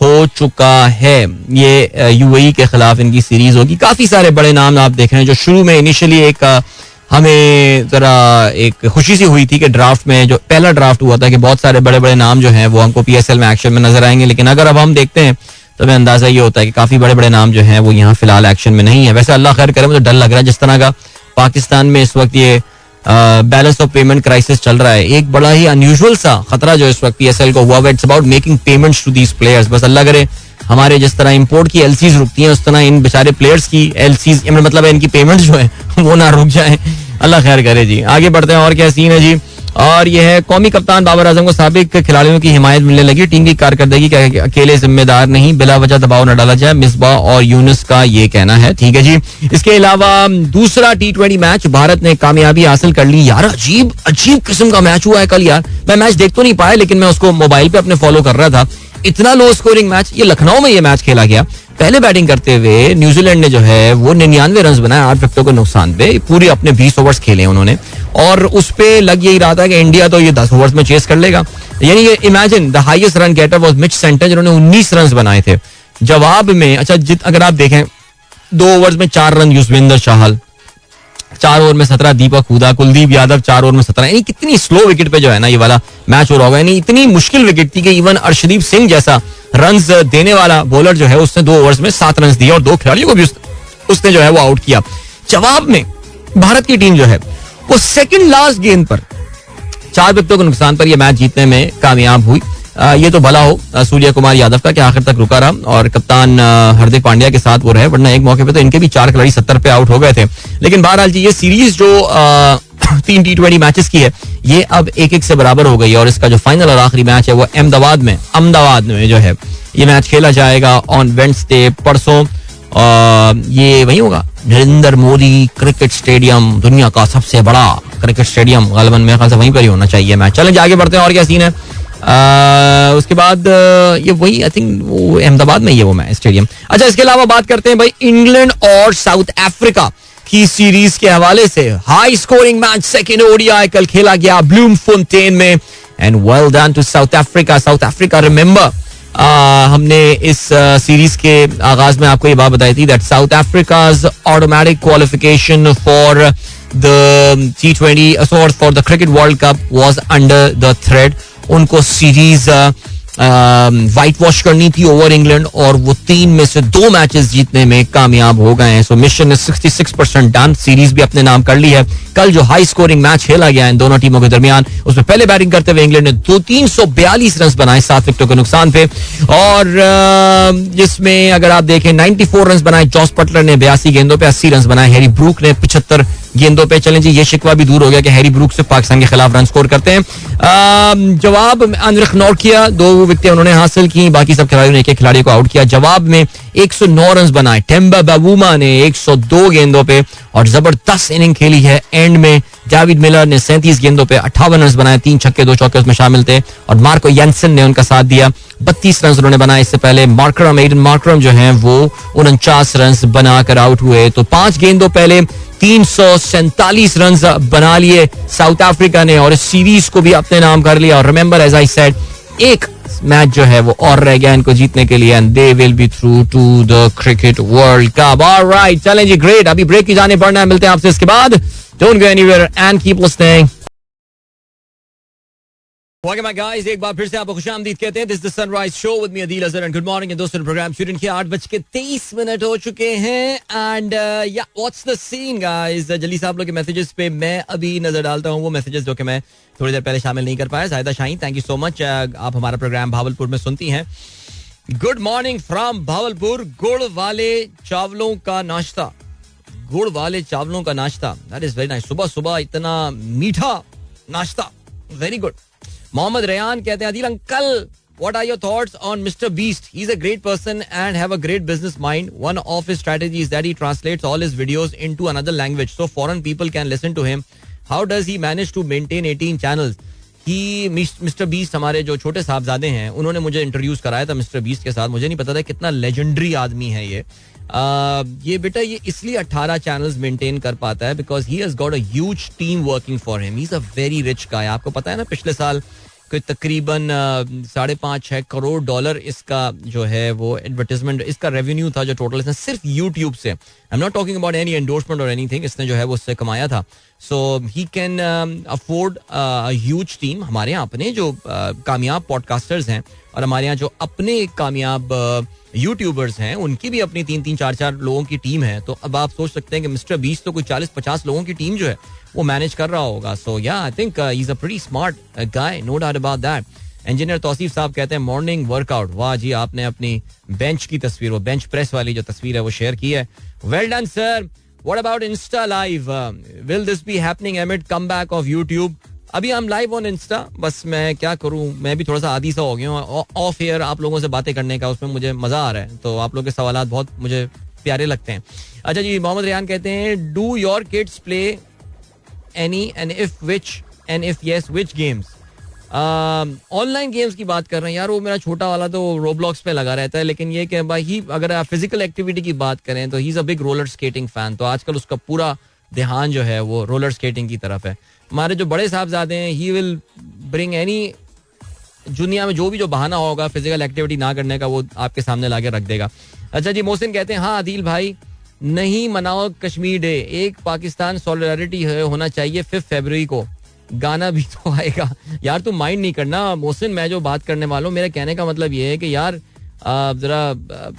हो चुका है. ये UAE के खिलाफ इनकी सीरीज होगी. काफी सारे बड़े नाम आप देख रहे हैं. जो शुरू में इनिशियली एक हमें जरा एक खुशी सी हुई थी कि ड्राफ्ट में जो पहला ड्राफ्ट हुआ था कि बहुत सारे बड़े बड़े नाम जो हैं वो हमको PSL में एक्शन में नजर आएंगे. लेकिन अगर अब हम देखते हैं तो हमें अंदाजा ये होता है कि काफी बड़े बड़े नाम जो हैं वो यहाँ फिलहाल एक्शन में नहीं है. वैसे अल्लाह खैर करे, मुझे डर लग रहा है जिस तरह का पाकिस्तान में इस वक्त ये बैलेंस ऑफ पेमेंट क्राइसिस चल रहा है. एक बड़ा ही अनयूजुअल सा खतरा जो इस वक्त PSL को हुआ है, it's about making payments to these players. बस अल्लाह करे हमारे जिस तरह इंपोर्ट की LCs रुकती हैं उस तरह इन बेचारे प्लेयर्स की LCs मतलब इनकी पेमेंट्स जो है वो ना रुक जाए. अल्लाह खैर करे जी. आगे बढ़ते हैं. और क्या सीन है जी. और यह है कौमी कप्तान बाबर आजम को साबिक खिलाड़ियों की हिमायत मिलने लगी. टीम की कारकर्दगी के अकेले जिम्मेदार नहीं, बिला वजह दबाव न डाला जाए, मिसबाह और यूनुस का ये कहना है. ठीक है जी. इसके अलावा दूसरा T20 मैच भारत ने कामयाबी हासिल कर ली. यार अजीब किस्म का मैच हुआ है कल. यार मैं मैच देख तो नहीं पाया, लेकिन मैं उसको मोबाइल पे अपने फॉलो कर रहा था. इतना लो स्कोरिंग मैच. ये लखनऊ में ये मैच खेला गया. पहले बैटिंग करते हुए न्यूजीलैंड ने जो है वो 99 रन बनाए 8 विकेटों के नुकसान पे. पूरी अपने 20 ओवर्स खेले उन्होंने, और उस पे लग यही रहा था कि इंडिया तो ये 10 ओवर्स में चेस कर लेगा. यानी ये imagine the highest run getter was Mitch Santner, जिन्होंने 19 रन बनाए थे. जवाब में अच्छा अगर आप देखें 2 ओवर्स में 4 रन युजवेंद्र चाहल, 4 ओवर में 17, दीपक हुडा, कुलदीप यादव 4 ओवर में 17. यानी कितनी स्लो विकेट पे जो है ना ये वाला मैच हो रहा होगा. यानी इतनी मुश्किल विकेट थी कि इवन अर्शदीप सिंह जैसा रन्स देने वाला बॉलर जो है उसने 2 ओवर्स में 7 रन दिए और 2 खिलाड़ियों को भी उसने जो है वो आउट किया. जवाब में भारत की टीम जो है वो सेकंड लास्ट गेंद पर 4 विकेटों के नुकसान पर ये मैच जीतने में कामयाब हुई. ये तो भला हो सूर्य कुमार यादव का कि आखिर तक रुका रहा और कप्तान हार्दिक पांड्या के साथ वो रहे, वरना एक मौके पे तो इनके भी 4 खिलाड़ी 70 पे आउट हो गए थे. लेकिन बहरहाल जी ये सीरीज जो 3 T20 मैचेस की है ये अब 1-1 से बराबर हो गई है और इसका जो फाइनल और आखिरी मैच है वो अहमदाबाद में जो है ये मैच खेला जाएगा ऑन वेडनेसडे, परसों. ये वही होगा नरेंद्र मोदी क्रिकेट स्टेडियम, दुनिया का सबसे बड़ा क्रिकेट स्टेडियम. गालिबन मेरे ख्याल से वहीं पर ही होना चाहिए मैच. चलें आगे बढ़ते हैं और क्या सीन है. उसके बाद ये वही आई थिंक वो अहमदाबाद में ही है वो मैच स्टेडियम. अच्छा इसके अलावा बात करते हैं भाई इंग्लैंड और साउथ अफ्रीका की सीरीज के हवाले से. High scoring match second ODI कल खेला गया ब्लूमफोंटेन में and well done to South Africa. South Africa remember हमने इस सीरीज के आगाज में आपको ये बात बताई थी that south Africa's automatic qualification for the T20 for the cricket world cup was under the thread. उनको सीरीज वाइट वॉश करनी थी ओवर इंग्लैंड और वो 3 में से 2 मैचेस जीतने में कामयाब हो गए हैं. So mission is 66% done. Series भी अपने नाम कर ली है. कल जो हाई स्कोरिंग मैच खेला गया इन दोनों टीमों के दरमियान उसमें पहले बैटिंग करते हुए इंग्लैंड ने 342 रन बनाए 7 विकेटों के नुकसान पे और जिसमें अगर आप देखें 94 रन बनाए जॉस बटलर ने 82 गेंदों पे 80 रन बनाए. हैरी ब्रूक ने 75 गेंदों पे. चलें जी ये शिकवा भी दूर हो गया कि हैरी ब्रूक से पाकिस्तान के खिलाफ रन स्कोर करते हैं. जवाब अनरिक नॉर्किया 2 विकेटें उन्होंने हासिल की, बाकी सब खिलाड़ियों ने एक खिलाड़ी को आउट किया. जवाब में 109 रन बनाए टेम्बा बाबूमा ने 102 गेंदों पे और जबरदस्त इनिंग खेली है. एंड में डेविड मिलर ने 37 गेंदों पे 58 रन बनाए, 3 छक्के 2 चौके उसमें शामिल थे और मार्को येंसन ने उनका साथ दिया. 32 रन उन्होंने बनाए. इससे पहले एडन मार्करम जो हैं वो 49 रन बनाकर आउट हुए. तो 5 गेंदों पहले 347 रन बना लिए साउथ अफ्रीका ने और इस सीरीज को भी अपने नाम कर लिया. और रिमेंबर एज आई सेड एक मैच जो है वो और रह गया इनको जीतने के लिए and they will be through to the cricket world cup. Alright चलें जी ग्रेट. अभी ब्रेक की जाने पड़ना है. मिलते हैं आपसे इसके बाद. Don't go anywhere and keep listening. Welcome back guys, एक बार फिर से आपको खुशामदीद कहते हैं. This is the Sunrise Show with me Adil Azhar and good morning. and दोस्तों प्रोग्राम शुरू किया 8:23 हो चुके हैं and yeah what's the scene guys. जल्दी से आप लोग के मैसेजेस पे मैं अभी नजर डालता हूँ. वो मैसेजेस जो कि मैं थोड़ी देर पहले शामिल नहीं कर पाया. Zahida Shaheen thank you so much. आप हमारा प्रोग्राम भावलपुर में सुनती हैं. Good morning from Bahawalpur. गुड़ वाले चावलों का नाश्ता. गुड़ वाले चावलों का नाश्ता दैट इज वेरी नाइस. सुबह सुबह इतना मीठा नाश्ता वेरी गुड. मोहम्मद रेयान कहते हैं Adeel uncle what are your thoughts on Mr. Beast? He's a great person and have a great business mind. One of his strategies that he translates all his videos into another language so foreign people can listen to him. How does he manage to maintain 18 channels? Mr. Beast हमारे जो छोटे साहबजादे हैं उन्होंने मुझे introduce कराया था Mr. Beast के साथ. मुझे नहीं पता था कितना लेजेंडरी आदमी है ये बेटा. ये इसलिए 18 चैनल्स मेंटेन कर पाता है because he has got a huge team working for him. He is a very rich गाय. आपको पता है ना पिछले साल कोई तकरीबन 5.5-6 करोड़ डॉलर इसका जो है वो एडवर्टाइजमेंट इसका रेवेन्यू था जो टोटल इसने सिर्फ यूट्यूब से. I am not talking about any endorsement और एनीथिंग. इसने जो है वो उससे कमाया था. So he can afford huge team. हमारे यहाँ अपने जो कामयाब पॉडकास्टर्स हैं और हमारे यहाँ जो अपने कामयाब यूट्यूबर्स हैं उनकी भी अपनी 3-3, 4-4 लोगों की टीम है. तो अब आप सोच सकते हैं कि मिस्टर बीस्ट तो कोई 40-50 लोगों की टीम जो है वो मैनेज कर रहा होगा. So yeah I think he is a pretty smart guy, no doubt about that. Engineer Tauseef साहब कहते हैं मॉर्निंग वर्कआउट. वाह जी, आपने अपनी बेंच की तस्वीर, वो बेंच प्रेस वाली जो तस्वीर है वो शेयर की है. Well done sir. What about Insta live? Will this be happening एमिड comeback of YouTube? अभी हम लाइव ऑन इंस्टा. बस मैं क्या करूं, मैं भी थोड़ा सा आदी सा हो गया हूँ ऑफ एयर आप लोगों से बातें करने का. उसमें मुझे मजा आ रहा है. तो आप लोगों के सवालात बहुत मुझे प्यारे लगते हैं. अच्छा जी, मोहम्मद रेहान कहते हैं do your kids play any and if which and if yes which games? Online games की बात कर रहे हैं यार. वो मेरा छोटा वाला तो रोब्लॉक्स पे लगा रहता है. लेकिन ये कि भाई ही अगर आप फिजिकल एक्टिविटी की बात करें तो ही is a big roller skating fan. तो आजकल उसका पूरा ध्यान जो है वो रोलर स्केटिंग की तरफ है. हमारे जो बड़े साहबजादे हैं ही विल ब्रिंग एनी दुनिया में जो बहाना होगा फिजिकल एक्टिविटी ना करने का वो आपके सामने लाके रख देगा. अच्छा जी, मोहसिन कहते हैं हाँ आदिल भाई नहीं मनाओ कश्मीर डे, एक पाकिस्तान सॉलिडारिटी होना चाहिए 5 फरवरी को, गाना भी तो आएगा. यार तुम माइंड नहीं करना मोहसिन, मैं जो बात करने वाला हूँ, मेरे कहने का मतलब ये है कि यार जरा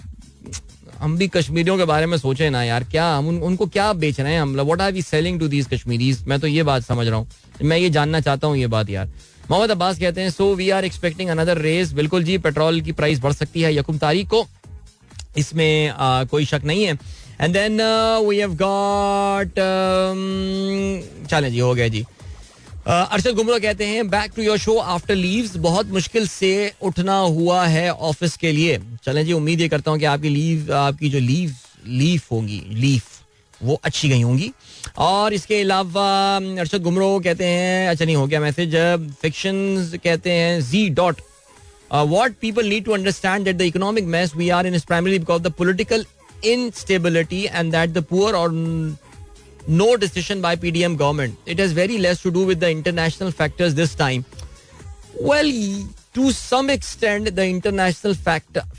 हम भी कश्मीरियों के बारे में सोचें ना यार. क्या हम उनको क्या बेच रहे हैं हम, what are we selling to these Kashmiris. मैं तो ये बात समझ रहा हूँ, मैं ये जानना चाहता हूँ ये बात यार. मोहम्मद अब्बास कहते हैं so we are expecting another race. बिल्कुल जी, पेट्रोल की प्राइस बढ़ सकती है 1 तारीख को, इसमें कोई शक नहीं है. And then we have got, चलें जी, हो गया जी. अरशद गुमरो कहते हैं back to your show after leaves, बहुत मुश्किल से उठना हुआ है ऑफिस के लिए. चलें जी, उम्मीद ये करता हूँ कि आपकी जो लीफ होंगी, लीफ वो अच्छी गई होंगी. और इसके अलावा अरशद गुमरो कहते हैं, अच्छा नहीं हो गया मैसेज. फिक्शंस कहते हैं जी dot, what people need to understand that the economic mess we are in is primarily because of the political instability and that the poor or no decision by PDM government. It has very less to do with the international factors this time. Well, to some extent the international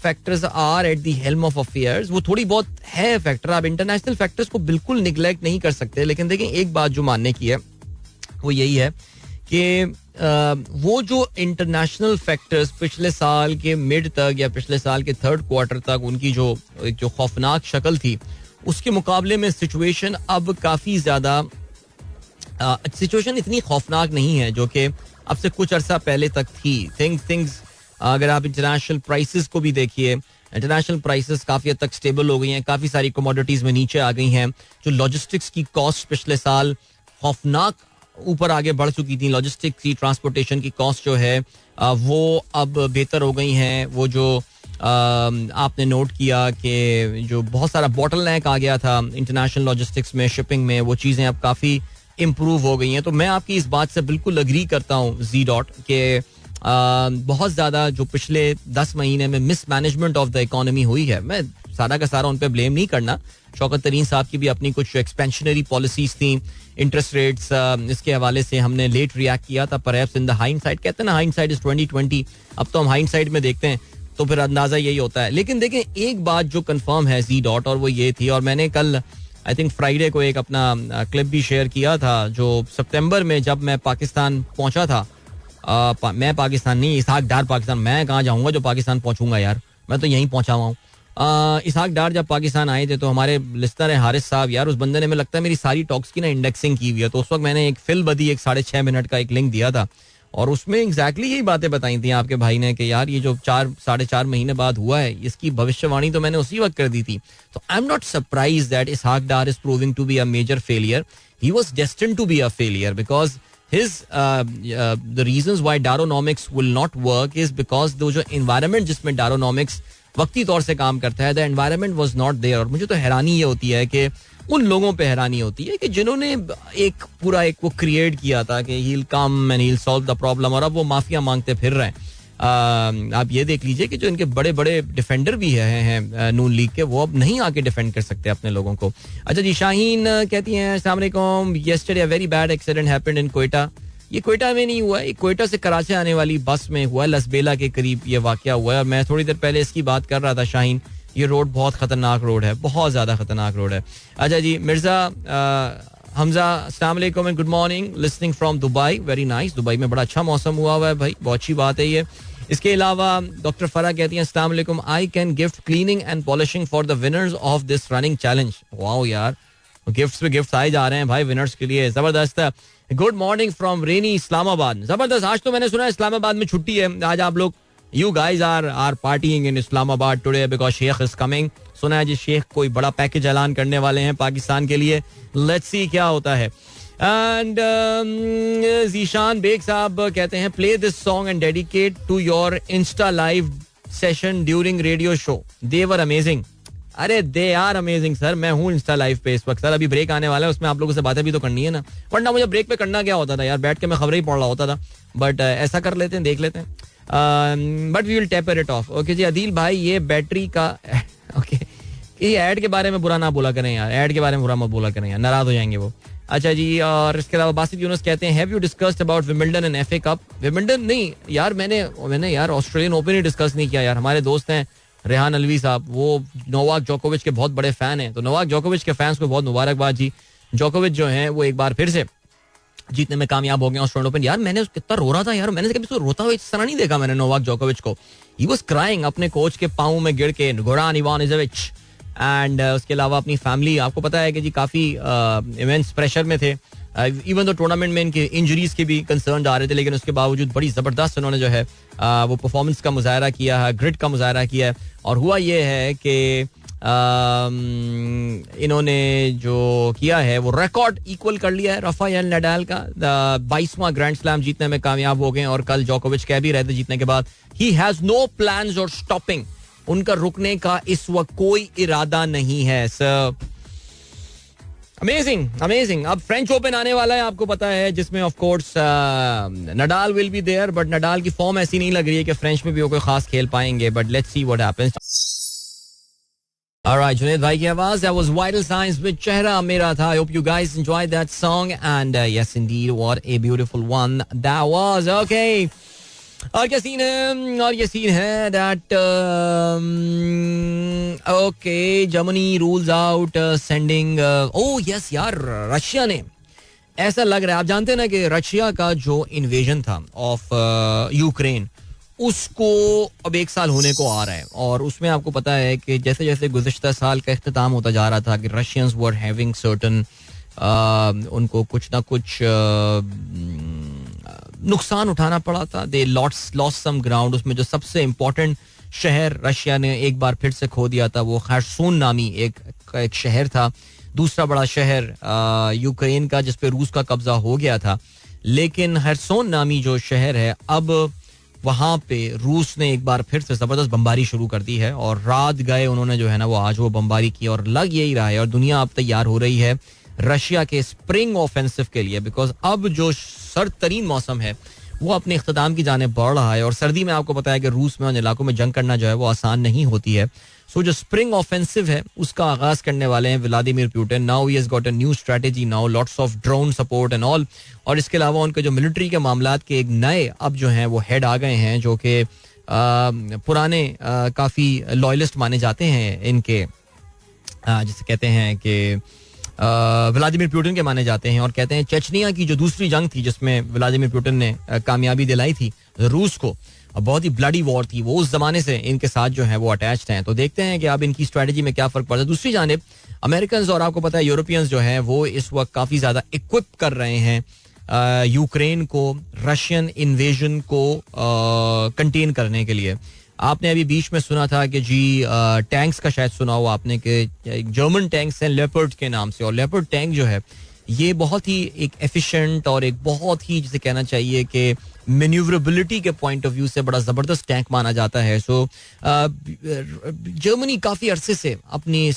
factors are at the helm of affairs. वो थोड़ी बहुत है factor, आप international factors को बिल्कुल neglect नहीं कर सकते. लेकिन देखें, एक बात जो मानने की है वो यही है कि वो जो इंटरनेशनल फैक्टर्स पिछले साल के मिड तक या पिछले साल के 3rd क्वार्टर तक उनकी जो खौफनाक शक्ल थी, उसके मुकाबले में सिचुएशन अब काफ़ी ज़्यादा, सिचुएशन इतनी खौफनाक नहीं है जो कि अब से कुछ अरसा पहले तक थी. थिंग्स अगर आप इंटरनेशनल प्राइसेस को भी देखिए, इंटरनेशनल प्राइसेस काफ़ी हद तक स्टेबल हो गई हैं, काफ़ी सारी कमोडिटीज़ में नीचे आ गई हैं. जो लॉजिस्टिक्स की कॉस्ट पिछले साल खौफनाक ऊपर आगे बढ़ चुकी थी, लॉजिस्टिक्स की, ट्रांसपोर्टेशन की कॉस्ट जो है वो अब बेहतर हो गई हैं. वो जो आपने नोट किया कि जो बहुत सारा बॉटलनेक आ गया था इंटरनेशनल लॉजिस्टिक्स में, शिपिंग में, वो चीज़ें अब काफ़ी इम्प्रूव हो गई हैं. तो मैं आपकी इस बात से बिल्कुल अग्री करता हूँ जी डॉट के बहुत ज़्यादा जो पिछले 10 महीने में मिसमैनेजमेंट ऑफ द इकोनॉमी हुई है, मैं सारा का सारा उन पर ब्लेम नहीं करना. शौकत तरीन साहब की भी अपनी कुछ एक्सपेंशनरी पॉलिसीज थी, इंटरेस्ट रेट्स, इसके हवाले से हमने लेट रिएक्ट किया था. परहैप्स इन द हाइंडसाइट, कहते हैं ना हाइंडसाइट इज 20/20, अब तो हम हाइंडसाइट में देखते हैं तो फिर अंदाजा यही होता है. लेकिन देखें, एक बात जो कंफर्म है जी डॉट, और वो ये थी, और मैंने कल आई थिंक फ्राइडे को एक अपना क्लिप भी शेयर किया था, जो सितंबर में जब मैं पाकिस्तान पहुंचा था, मैं पाकिस्तान नहीं, इसहाक डार पाकिस्तान, मैं कहाँ जाऊँगा जो पाकिस्तान पहुँचूंगा यार, मैं तो यहीं पहुँचा हुआ हूँ. इसहाक डार जब पाकिस्तान आए थे तो हमारे लिस्टर है हारिस साहब, यार उस बंदे ने, मैं लगता है मेरी सारी टॉक्स की ना इंडेक्सिंग की हुई है. तो उस वक्त मैंने एक फिल बदी, एक 6.5 मिनट का एक लिंक दिया था, और उसमें एग्जैक्टली यही बातें बताई थी आपके भाई ने कि यार ये जो 4-4.5 महीने बाद हुआ है, इसकी भविष्यवाणी तो मैंने उसी वक्त कर दी थी. तो I am not surprise that Ishaq Dar is proving to be a major failure. He was destined to be a failure because the reasons why Daronomics will not work is because जो environment जिसमें Daronomics वक्ती तौर से काम करता है, the environment was not there. और मुझे तो हैरानी ये होती है कि उन लोगों पे हैरानी होती है कि जिन्होंने एक पूरा एक वो क्रिएट किया था कि he'll come and he'll solve the problem, और अब वो माफिया मांगते फिर रहे हैं. आप ये देख लीजिए कि जो इनके बड़े बड़े डिफेंडर भी हैं नून लीग के, वो अब नहीं आके डिफेंड कर सकते अपने लोगों को. अच्छा जी, शाहीन कहती हैं अस्सलाम वालेकुम, yesterday a very bad accident happened in Quetta. ये क्वेटा में नहीं हुआ है, क्वेटा से कराची आने वाली बस में हुआ है, लसबेला के करीब ये वाकया हुआ है. और मैं थोड़ी देर पहले इसकी बात कर रहा था शाहीन, ये रोड बहुत खतरनाक रोड है, बहुत ज्यादा खतरनाक रोड है. अच्छा जी, मिर्जा हमजा अस्सलाम वालेकुम and good morning, listening from Dubai, very nice. Dubai में बड़ा अच्छा मौसम हुआ हुआ है भाई, बहुत अच्छी बात है ये. इसके अलावा डॉक्टर फरा कहती हैं अस्सलाम वालेकुम, I can gift cleaning and polishing for the winners of this running challenge. Wow यार, गिफ्ट्स पे गिफ्ट्स आए जा रहे हैं भाई विनर्स के लिए, जबरदस्त. गुड मॉर्निंग फ्रॉम रेनी इस्लामाबाद, जबरदस्त. आज तो मैंने सुना इस्लामाबाद में छुट्टी है, आज आप लोग, you guys are parting in Islamabad today because Sheikh is coming. सुना है जी शेख कोई बड़ा पैकेज ऐलान करने वाले हैं पाकिस्तान के लिए, लेट्स सी क्या होता है. एंड जीशान बेग साहब कहते हैं play this song and dedicate to your insta live session during radio show, they were amazing. अरे दे आर अमेजिंग सर, मैं हूँ इंस्टा लाइव पे इस वक्त सर, अभी ब्रेक आने वाला है, उसमें आप लोगों से बातें भी तो करनी है ना, वरना मुझे ब्रेक पे करना क्या होता था यार, बैठ के मैं खबरें ही पढ़ रहा होता था. बट ऐसा कर लेते हैं, देख लेते हैं, but we will taper it off. Okay जी, अदील भाई ये बैटरी का ओके, ये ऐड के बारे में बुरा ना बोला करें यार, ऐड के बारे में बुरा मत बोला करें यार, नाराज हो जाएंगे वो. अच्छा जी, और इसके अलावा बासित यूनुस कहते हैं have you discussed about Wimbledon and FA cup. Wimbledon नहीं यार, मैंने यार ऑस्ट्रेलियन ओपन ही डिस्कस नहीं किया यार. हमारे दोस्त हैं रेहान अलवी साहब, वो नोवाक जोकोविच के बहुत बड़े फैन हैं. तो नोवाक जोकोविच के फैंस को बहुत मुबारकबाद जी. जोकोविच जो है वो एक बार फिर से जीतने में कामयाब हो गए ऑस्ट्रेलियन ओपन. यार मैंने कितना रो रहा था यार, मैंने कभी उसको रोता हुआ इस तरह नहीं देखा मैंने नोवाक जोकोविच को. ही वाज क्राइंग अपने कोच के पाँव में गिर के, गोरान इवानिसेविच. एंड उसके अलावा अपनी फैमिली, आपको पता है कि जी काफी इमेंस प्रेशर में थे. इवन तो टूर्नामेंट में इनके इंजरीज के भी कंसर्न आ रहे थे, लेकिन उसके बावजूद बड़ी जबरदस्त उन्होंने जो है वो परफॉर्मेंस का मुजाहरा किया है, ग्रिड का मुजाहरा किया है. और हुआ ये है कि इन्होंने जो किया है वो रिकॉर्ड इक्वल कर लिया है राफेल नडाल का. 22वां ग्रैंड स्लैम जीतने में कामयाब हो गए. और कल जोकोविच कह भी रहे थे जीतने के बाद, ही हैज नो प्लान्स और स्टॉपिंग. उनका रुकने का इस वक्त कोई इरादा नहीं है. Sir amazing amazing. अब फ्रेंच ओपन आने वाला है, आपको पता है, जिसमें of course Nadal will be there. But Nadal की फॉर्म ऐसी नहीं लग रही है कि फ्रेंच में भी वो कोई खास खेल पाएंगे. But let's see what happens. Alright, Junaid भाई की आवाज, that was Vital Signs with चेहरा मेरा था. I hope you guys enjoyed that song and yes indeed, what a beautiful one that was. Okay. और क्या सीन है, और ये सीन है that okay, Germany rules out sending oh yes यार, रशिया ने, ऐसा लग रहा है, आप जानते हैं ना कि रशिया का जो इन्वेजन था ऑफ यूक्रेन, उसको अब 1 साल होने को आ रहा है. और उसमें आपको पता है कि जैसे जैसे गुज़िश्ता साल का इख्तिताम होता जा रहा था कि रशियंस वर हैविंग सर्टन, उनको कुछ ना कुछ नुकसान उठाना पड़ा था. They lost some ground. उसमें जो सबसे इम्पोर्टेंट शहर रशिया ने एक बार फिर से खो दिया था, वो खैरसून नामी एक शहर था. दूसरा बड़ा शहर यूक्रेन का जिस पे रूस का कब्जा हो गया था. लेकिन खैरसून नामी जो शहर है, अब वहां पे रूस ने एक बार फिर से जबरदस्त बमबारी शुरू कर दी है. और रात गए उन्होंने जो है ना वो आज वो बमबारी की. और लग यही रहा है, और दुनिया अब तैयार हो रही है रशिया के स्प्रिंग ऑफेंसिव के लिए. बिकॉज अब जो सर्द तरीन मौसम है वो अपने इख्तिताम की जाने बढ़ रहा है. और सर्दी में आपको पता है कि रूस में उन इलाकों में जंग करना जो है वो आसान नहीं होती है. सो जो स्प्रिंग ऑफेंसिव है उसका आगाज करने वाले हैं Vladimir Putin. Now he has got a new strategy now, lots of drone support and all. और इसके अलावा उनके जो मिलिट्री के मामलात के एक नए अब जो हैं वो हेड आ गए हैं, जो कि पुराने काफ़ी लॉयलिस्ट माने जाते हैं इनके, जिसे कहते हैं कि व्लादिमीर पुतिन के माने जाते हैं. और कहते हैं चेचनिया की जो दूसरी जंग थी जिसमें व्लादिमीर पुतिन ने कामयाबी दिलाई थी रूस को, बहुत ही ब्लडी वॉर थी, वो उस जमाने से इनके साथ जो है वो अटैच्ड हैं. तो देखते हैं कि अब इनकी स्ट्रेटजी में क्या फर्क पड़ता है. दूसरी जानिब अमेरिकन और आपको पता है यूरोपियंस जो हैं वो इस वक्त काफ़ी ज़्यादा इक्विप कर रहे हैं यूक्रेन को रशियन इन्वेजन को कंटेन करने के लिए. आपने अभी बीच में सुना था कि जी टैंक्स का शायद सुना हो आपने कि जर्मन टैंक्स हैं लेपर्ड के नाम से. और लेपर्ड टैंक जो है ये बहुत ही एक एफिशिएंट और एक बहुत ही जिसे कहना चाहिए कि मैन्यूवरेबिलिटी के पॉइंट ऑफ व्यू से बड़ा जबरदस्त टैंक माना जाता है. सो जर्मनी काफी अरसे से अपनी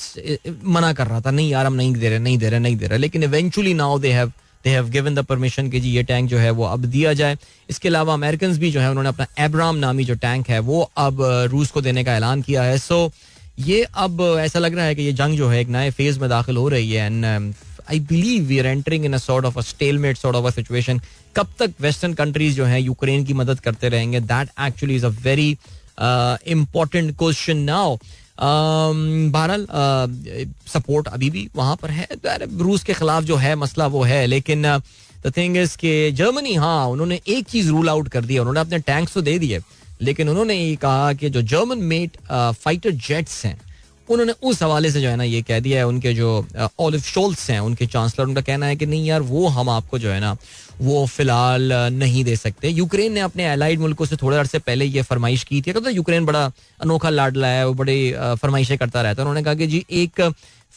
मना कर रहा था, नहीं यार हम नहीं दे रहे. लेकिन eventually now they have given the permission कि जी ये टैंक जो है वो अब दिया जाए. इसके अलावा अमेरिकन भी जो है उन्होंने अपना एब्राम नामी जो टैंक है वो अब रूस को देने का ऐलान किया है. सो ये अब ऐसा लग रहा है कि ये जंग जो है एक नए फेज में दाखिल हो रही है. And I believe we are entering in a sort of a stalemate sort of a situation. कब तक वेस्टर्न कंट्रीज जो हैं यूक्रेन की मदद करते रहेंगे, that actually is a very important question now. बहरहाल सपोर्ट अभी भी वहां पर है. रूस के खिलाफ जो है मसला वो है, लेकिन द थिंग इज कि जर्मनी, हाँ उन्होंने एक चीज रूल आउट कर दिया. उन्होंने अपने टैंक्स तो दे दिए, लेकिन उन्होंने ये कहा कि जो जर्मन मेड फाइटर जेट्स हैं उन्होंने उस हवाले से जो है ना ये कह दिया है. उनके जो ओलिव शोल्ट्स हैं उनके चांसलर, उनका कहना है कि नहीं यार वो हम आपको जो है ना वो फिलहाल नहीं दे सकते. यूक्रेन ने अपने एलाइड मुल्कों से थोड़े अरसे पहले ये फरमाइश की थी. तो यूक्रेन बड़ा अनोखा लाडला है, वो बड़ी फरमाइशें करता रहता है. उन्होंने कहा कि जी एक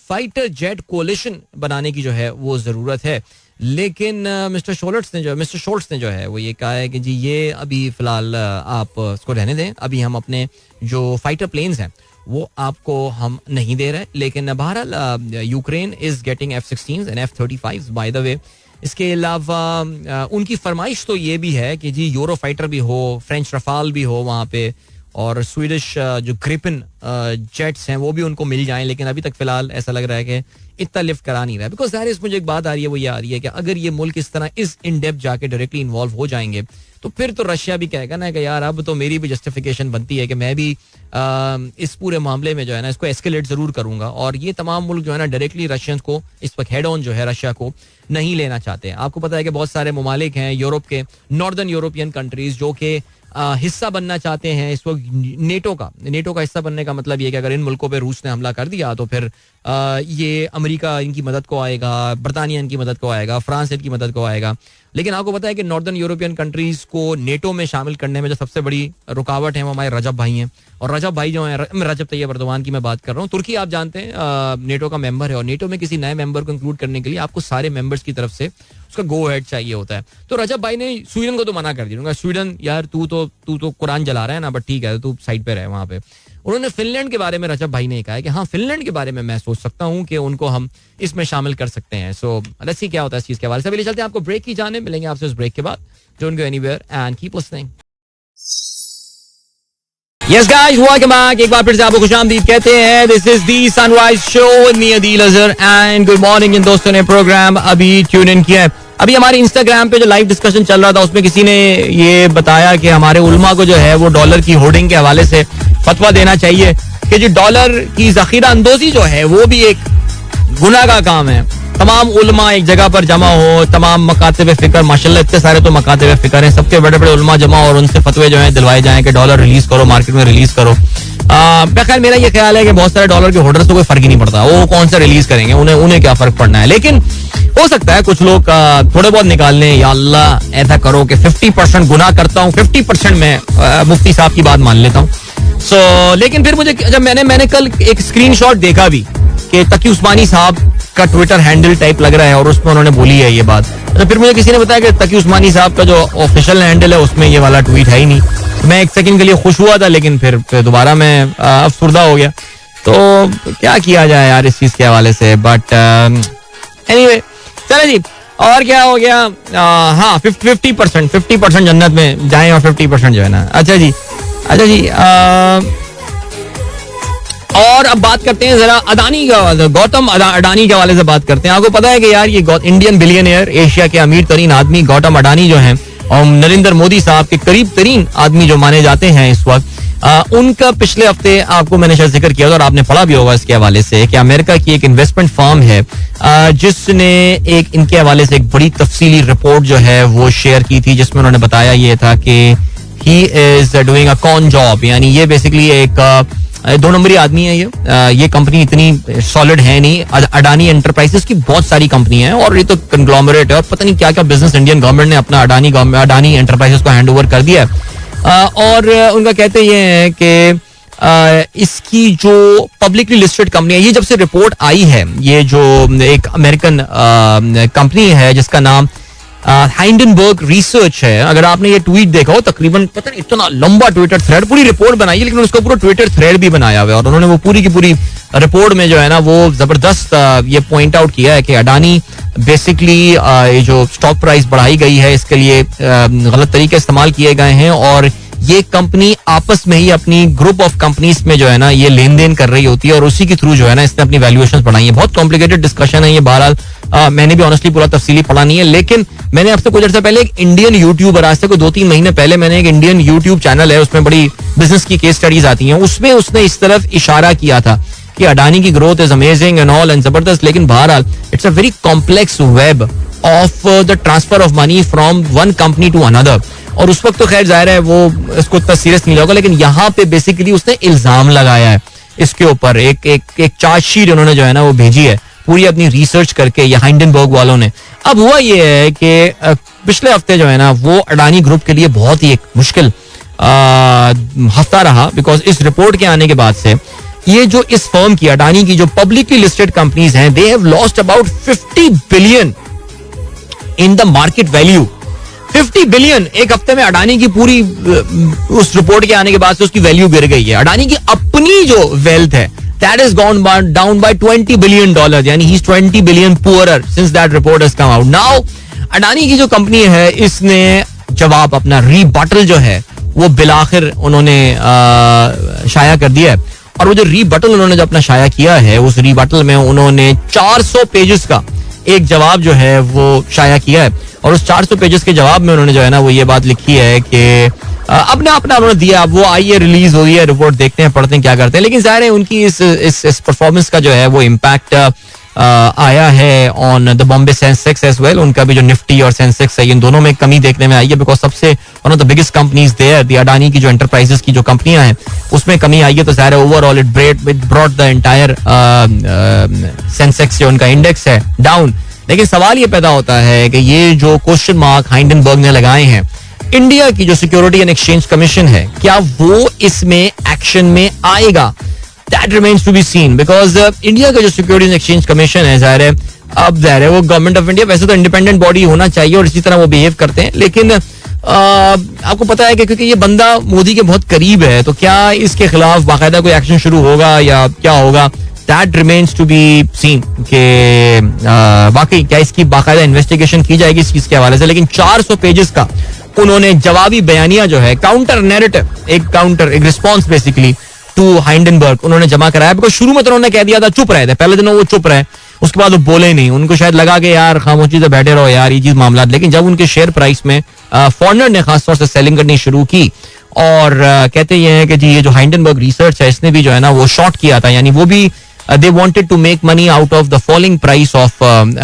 फाइटर जेट कोलिशन बनाने की जो है वो जरूरत है. लेकिन मिस्टर शोल्ट्स ने जो है वो ये कहा है कि जी ये अभी फिलहाल आप इसको रहने दें, अभी हम अपने जो फाइटर प्लेन्स हैं वो आपको हम नहीं दे रहे. लेकिन बहरहाल Ukraine is getting F-16s and F-35s bye the वे. इसके अलावा उनकी फरमाइश तो ये भी है कि जी यूरो फाइटर भी हो, फ्रेंच रफाल भी हो वहाँ पे, और स्वीडिश जो ग्रिपिन जेट्स हैं वो भी उनको मिल जाएं, लेकिन अभी तक फिलहाल ऐसा लग रहा है कि इतना लिफ्ट करा नहीं रहा है. बिकॉज दैट मुझे एक बात आ रही है, वो ये आ रही है कि अगर ये मुल्क इस तरह इस इन डेप्थ जाके डायरेक्टली इन्वॉल्व हो जाएंगे तो फिर तो रशिया भी कहेगा ना कि यार अब तो मेरी भी जस्टिफिकेशन बनती है कि मैं भी इस पूरे मामले में जो है ना इसको एस्केलेट जरूर करूंगा. और ये तमाम मुल्क जो है ना डायरेक्टली रशियंस को इस वक्त हेड ऑन जो है रशिया को नहीं लेना चाहते हैं. आपको पता है कि बहुत सारे ममालिक हैं यूरोप के, नॉर्दर्न यूरोपियन कंट्रीज जो कि हिस्सा बनना चाहते हैं इस वक्त नेटो का हिस्सा बनने का मतलब ये कि अगर इन मुल्कों पे रूस ने हमला कर दिया तो फिर ये अमेरिका इनकी मदद को आएगा, बरतानिया इनकी मदद को आएगा, फ्रांस इनकी मदद को आएगा. लेकिन आपको पता है कि नॉर्दर्न यूरोपियन कंट्रीज को नेटो में शामिल करने में जो सबसे बड़ी रुकावट है वो हमारे रजब भाई हैं. और रजब भाई जो है, रजब तैयब एर्दोगान की मैं बात कर रहा हूँ. तुर्की आप जानते हैं नेटो का मेंबर है और नेटो में किसी नए मेंबर को इंक्लूड करने के लिए आपको सारे मेंबर्स की तरफ से उसका गो हेड चाहिए होता है. तो रजब भाई ने स्वीडन को तो मना कर दिया. स्वीडन यार तू तो कुरान जला रहा है ना, बट ठीक है तू साइड पे रहे वहां पे. उन्होंने फिनलैंड के बारे में रजब भाई ने कहा है कि हाँ फिनलैंड के बारे में मैं सोच सकता हूँ कि उनको हम इसमें शामिल कर सकते हैं. सो लेट्स सी क्या होता है इस चीज के हवाले से. अभी चलते हैं आपको ब्रेक की जाने, मिलेंगे आपसे उस ब्रेक के बाद. Don't go anywhere and keep listening. Yes guys, welcome back. एक बार फिर से आपको खुशामदीद कहते हैं. This is the Sunrise Show with me Adil Azhar and good morning. इन दोस्तों ने प्रोग्राम अभी ट्यून इन किया है. अभी हमारे इंस्टाग्राम पे जो लाइव डिस्कशन चल रहा था उसमें किसी ने ये बताया कि हमारे उलमा को जो है वो डॉलर की होर्डिंग के हवाले से फतवा देना चाहिए कि जो डॉलर की जखीरा अंदोजी जो है वो भी एक गुनाह का काम है. तमाम उलमा एक जगह पर जमा हो, तमाम मकातिब फिक्र, माशाल्लाह इतने सारे तो मकातिब फिक्र हैं, सबके बड़े बड़े उलमा जमा और उनसे फतवे जो हैं दिलवाए जाएं कि डॉलर रिलीज करो, मार्केट में रिलीज करो. खैर मेरा ये ख्याल है कि बहुत सारे डॉलर के होल्डर्स को कोई फर्क ही नहीं पड़ता, वो कौन सा रिलीज करेंगे, उन्हें क्या फर्क पड़ना है. लेकिन हो सकता है कुछ लोग थोड़े बहुत निकाल लें, या अल्लाह ऐसा करो कि 50% गुनाह करता हूँ, 50% मैं मुफ्ती साहब की बात मान लेता हूँ. सो लेकिन फिर मुझे जब मैंने कल एक स्क्रीनशॉट देखा भी कि तकी उस्मानी साहब का ट्विटर हैंडल टाइप लग रहा है और उसमें उन्होंने बोली है ये बात. तो फिर मुझे किसी ने बताया कि तकी उस्मानी साहब का जो ऑफिशियल हैंडल है उसमें ये वाला ट्वीट है ही नहीं. मैं एक सेकंड के लिए खुश हुआ था लेकिन फिर दोबारा मैं अफसुर्दा हो गया. तो क्या किया जाए यार इस चीज के हवाले से. बट एनीवे चले जी. और क्या हो गया, हाँ 50% जन्नत में जाएं और 50% जो है ना. अच्छा जी और अब बात करते हैं जरा अडानी का, गौतम अडानी के हवाले से बात करते हैं. आपको पता है कि यार ये इंडियन बिलियनियर, एशिया के अमीर तरीन आदमी गौतम अडानी जो हैं और नरेंद्र मोदी साहब के करीब तरीन आदमी जो माने जाते हैं इस वक्त, उनका पिछले हफ्ते आपको मैंने शायद जिक्र किया और आपने पढ़ा भी होगा इसके हवाले से कि अमेरिका की एक इन्वेस्टमेंट फर्म है जिसने एक इनके हवाले से एक बड़ी तफसीली रिपोर्ट जो है वो शेयर की थी, जिसमें उन्होंने बताया ये था कि he is doing a con job. यानी ये बेसिकली एक 2 नंबरी आदमी है. ये कंपनी इतनी सॉलिड है नहीं. अडानी एंटरप्राइजेस की बहुत सारी कंपनी है और ये तो कंग्लोमरेट है और पता नहीं क्या क्या बिजनेस इंडियन गवर्नमेंट ने अपना अडानी एंटरप्राइजेस को हैंड ओवर कर दिया है. और उनका कहते ये है कि इसकी जो पब्लिकली लिस्टेड कंपनी है, ये जब से रिपोर्ट आई है, ये जो एक अमेरिकन कंपनी है जिसका नाम हाइंडनबर्ग रिसर्च है. अगर आपने ये ट्वीट देखा हो, तकरीबन पता नहीं इतना लंबा ट्विटर थ्रेड, पूरी रिपोर्ट बनाई है लेकिन उसका पूरा ट्विटर थ्रेड भी बनाया हुआ है और उन्होंने वो पूरी की पूरी रिपोर्ट में जो है ना वो जबरदस्त ये पॉइंट आउट किया है कि अडानी बेसिकली ये जो स्टॉक प्राइस बढ़ाई गई है इसके लिए गलत तरीके इस्तेमाल किए गए हैं और ये कंपनी आपस में ही अपनी ग्रुप ऑफ कंपनीज में जो है ना ये लेन देन कर रही होती है और उसी के थ्रू जो है ना इसने अपनी वैल्यूएशंस बढ़ाई है. बहुत कॉम्प्लिकेटेड डिस्कशन है ये. बहरहाल मैंने भी ऑनेस्टली पूरा तफसीली पढ़ा नहीं है, लेकिन मैंने आपसे कुछ अर्सा पहले एक इंडियन यूट्यूबर, आज से कोई 2-3 महीने पहले मैंने एक इंडियन यूट्यूब चैनल है, उसमें बड़ी बिजनेस की केस स्टडीज आती हैं, उसमें उसने इस तरफ इशारा किया था कि अडानी की growth is amazing and all and जबरदस्त, लेकिन बहरहाल it's a very complex web of the transfer of money from one company to another. और उस वक्त तो खैर जाहिर है वो इसको इतना सीरियस नहीं होगा, लेकिन यहाँ पे बेसिकली उसने इल्जाम लगाया है इसके ऊपर. एक चार्जशीट उन्होंने जो है ना वो भेजी है पूरी अपनी रिसर्च करके, ये हाइंडनबर्ग वालों ने. अब हुआ ये है कि पिछले हफ्ते जो है ना वो अडानी ग्रुप के लिए बहुत ही एक मुश्किल हफ्ता रहा, बिकॉज इस रिपोर्ट के आने के बाद से ये जो इस फर्म की अडानी की जो पब्लिकली लिस्टेड कंपनीज हैं, they have lost about 50 billion in the market value. 50 billion एक हफ्ते में अडानी की पूरी उस रिपोर्ट के आने के बाद से उसकी वैल्यू गिर गई है. अडानी की अपनी जो वेल्थ है that has gone down by $20 billion. यानी he's 20 billion poorer since that report has come out. Now Adani की जो कंपनी है इसने जवाब अपना रीबटल जो है वो बिलाखिर उन्होंने शाया कर दिया है. और वो जो रीबटल उन्होंने जो अपना शाया किया है, उस रीबटल में उन्होंने 400 पेजेस का एक जवाब जो है वो शाया किया है. और उस 400 पेजेस के जवाब में उन्होंने जो है ना वो ये बात लिखी है कि अपना उन्होंने दिया. वो आई है, रिलीज हुई है, रिपोर्ट देखते हैं, पढ़ते हैं क्या करते हैं. लेकिन जाहिर है उनकी इस परफॉर्मेंस का जो है वो इम्पैक्ट आया है on the Bombay Sensex as well. उनका भी जो निफ्टी और सेंसेक्स है इन दोनों में कमी देखने में आई है, बिकॉज सबसे one of the biggest companies there, the Adani की जो एंटरप्राइजेस की जो कंपनियां हैं उसमें कमी आई है. तो जाहिर है overall it brought the entire Sensex जो उनका इंडेक्स है डाउन. लेकिन सवाल ये पैदा होता है कि ये जो क्वेश्चन मार्क हाइंडनबर्ग ने लगाए हैं, इंडिया की जो सिक्योरिटी एंड एक्सचेंज कमीशन है, क्या वो इसमें एक्शन में आएगा? That remains to be seen, because India का जो सिक्योरिटी एंड एक्सचेंज कमीशन है, जाहिर है अब जाहिर है वो गवर्नमेंट ऑफ इंडिया, वैसे तो इंडिपेंडेंट बॉडी होना चाहिए और इसी तरह वो बिहेव करते हैं. लेकिन आपको पता है कि क्योंकि ये बंदा मोदी के बहुत करीब है, तो क्या इसके खिलाफ बाकायदा कोई एक्शन शुरू होगा या क्या होगा? That remains to be seen कि वाकई क्या इसकी बाकायदा इन्वेस्टिगेशन की जाएगी इस चीज के हवाले से. लेकिन 400 पेजेस का उन्होंने जवाबी बयानिया जो है, काउंटर नैरेटिव, एक रिस्पॉन्स बेसिकली टू हाइंडनबर्ग उन्होंने जमा कराया. बिकॉज शुरू में तो उन्होंने कह दिया था चुप रहे थे, पहले दिनों वो चुप रहे, उसके बाद वो बोले नहीं. उनको शायद लगा कि यार खामोशी से बैठे रहो यार, ये चीज मामला. लेकिन जब उनके शेयर प्राइस में फॉरनर ने खासतौर से सेलिंग करनी शुरू की और कहते ये हैं कि जी ये जो हाइंडनबर्ग रिसर्च है इसने भी जो है ना वो शॉर्ट किया था, यानी वो भी they wanted to make money out of the falling price of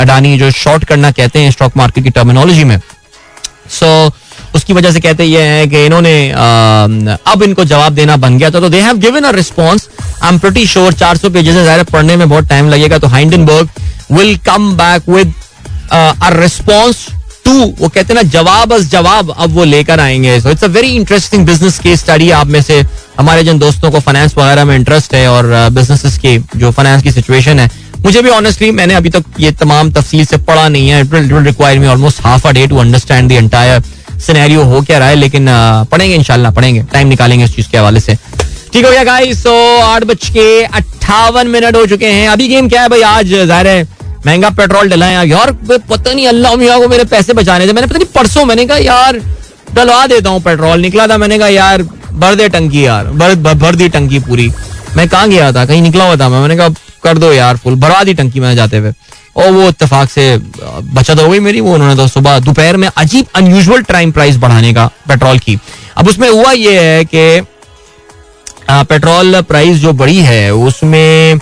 Adani, जो शॉर्ट करना कहते हैं स्टॉक मार्केट की टर्मिनोलॉजी में. So उसकी वजह से कहते ये हैं कि इन्होंने अब इनको जवाब देना बन गया था. तो they have given a response. I'm pretty sure 400 pages है, ज़ाहिर पढ़ने में बहुत टाइम लगेगा. तो हाइंडनबर्ग will come back with a response to, वो कहते हैं ना जवाब अब वो लेकर आएंगे. So it's a very interesting business case study. आप में से हमारे जिन दोस्तों को फाइनेंस वगैरह में इंटरेस्ट है और बिजनेसेस की जो फाइनेंस की सिचुएशन है, मुझे भी ऑनेस्टली मैंने अभी तक ये तमाम तफसील से पढ़ा नहीं है. It will require me almost half a day to understand the entire scenario हो क्या रहा है. लेकिन पढ़ेंगे इंशाल्लाह, पढ़ेंगे, टाइम निकालेंगे इस चीज के हवाले से. ठीक हो गया गाइस. सो 8:58 हो चुके हैं. अभी गेम क्या है भाई? आज जाहिर है महंगा पेट्रोल डला है यार. पता नहीं अल्लाह मियां को मेरे पैसे बचाने थे. मैंने पता नहीं परसों मैंने कहा यार डलवा देता हूँ पेट्रोल, निकला था, मैंने कहा यार भर दे टंकी यार, भर दी टंकी पूरी. मैं कहाँ गया था, कहीं निकला हुआ था, मैंने कहा कर दो यार फुल, भरवा दी टंकी मैंने जाते हुए. और वो इत्तेफाक से बचत हो गई मेरी. वो उन्होंने तो सुबह दोपहर में अजीब अनयूजुअल टाइम प्राइस बढ़ाने का पेट्रोल की. अब उसमें हुआ ये है कि पेट्रोल प्राइस जो बढ़ी है उसमें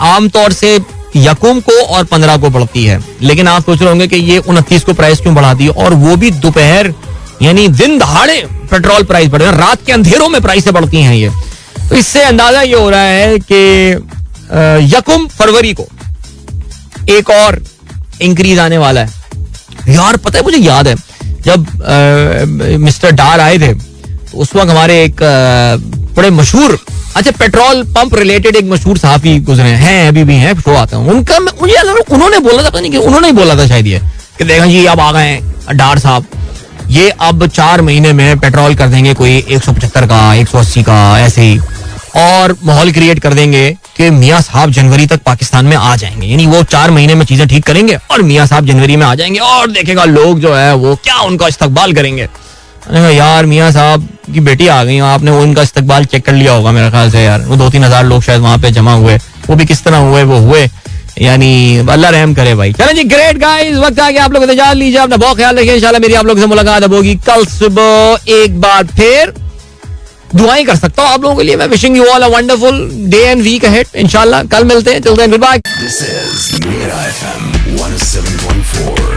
आमतौर से यकुम को और 15 को बढ़ती है. लेकिन आप सोच रहे होंगे कि ये 29 को प्राइस क्यों बढ़ा दी, और वो भी दोपहर यानी दिन दहाड़े पेट्रोल प्राइस बढ़े, रात के अंधेरों में प्राइसें बढ़ती हैं ये. तो इससे अंदाजा ये हो रहा है कि यकुम फरवरी को एक और इंक्रीज आने वाला है. यार पता है मुझे याद है जब मिस्टर डार आए थे तो उस वक्त हमारे एक बड़े मशहूर पेट्रोल पंप रिलेटेड एक मशहूर सहाफी गुजरे हैं, अभी भी हैं, शो आता हूँ उनका. मुझे उन्होंने बोला था, नहीं कि उन्होंने ही बोला था शायद ये कि देखा जी अब आ गए हैं डार साहब, ये अब 4 महीने में पेट्रोल कर देंगे कोई 175 का, 180 का, ऐसे ही, और माहौल क्रिएट कर देंगे कि मियाँ साहब जनवरी तक पाकिस्तान में आ जाएंगे. यानी वो 4 महीने में चीजें ठीक करेंगे और मियाँ साहब जनवरी में आ जाएंगे और देखेगा लोग जो है वो क्या उनका इस्तकबाल करेंगे. यार मियाँ साहब की बेटी आ गई, आपने वो उनका इस्तकबाल चेक कर लिया होगा मेरे ख्याल से. यार वो 2-3 हजार लोग शायद वहां पे जमा हुए, वो भी किस तरह हुए वो हुए, यानी अल्लाह रहम करे भाई. चलें जी, ग्रेट गाइस, वक्त आ गया आप लोग इजाजत लीजिए, अपना बहुत ख्याल रखिए. इंशाल्लाह मेरी आप लोगों से मुलाकात होगी कल सुबह. एक बार फिर दुआएं कर सकता हूँ आप लोगों के लिए. मैं wishing you all a wonderful day and week ahead. इंशाल्लाह कल मिलते हैं. Till then good bye. This is मेरा एफएम 107.4.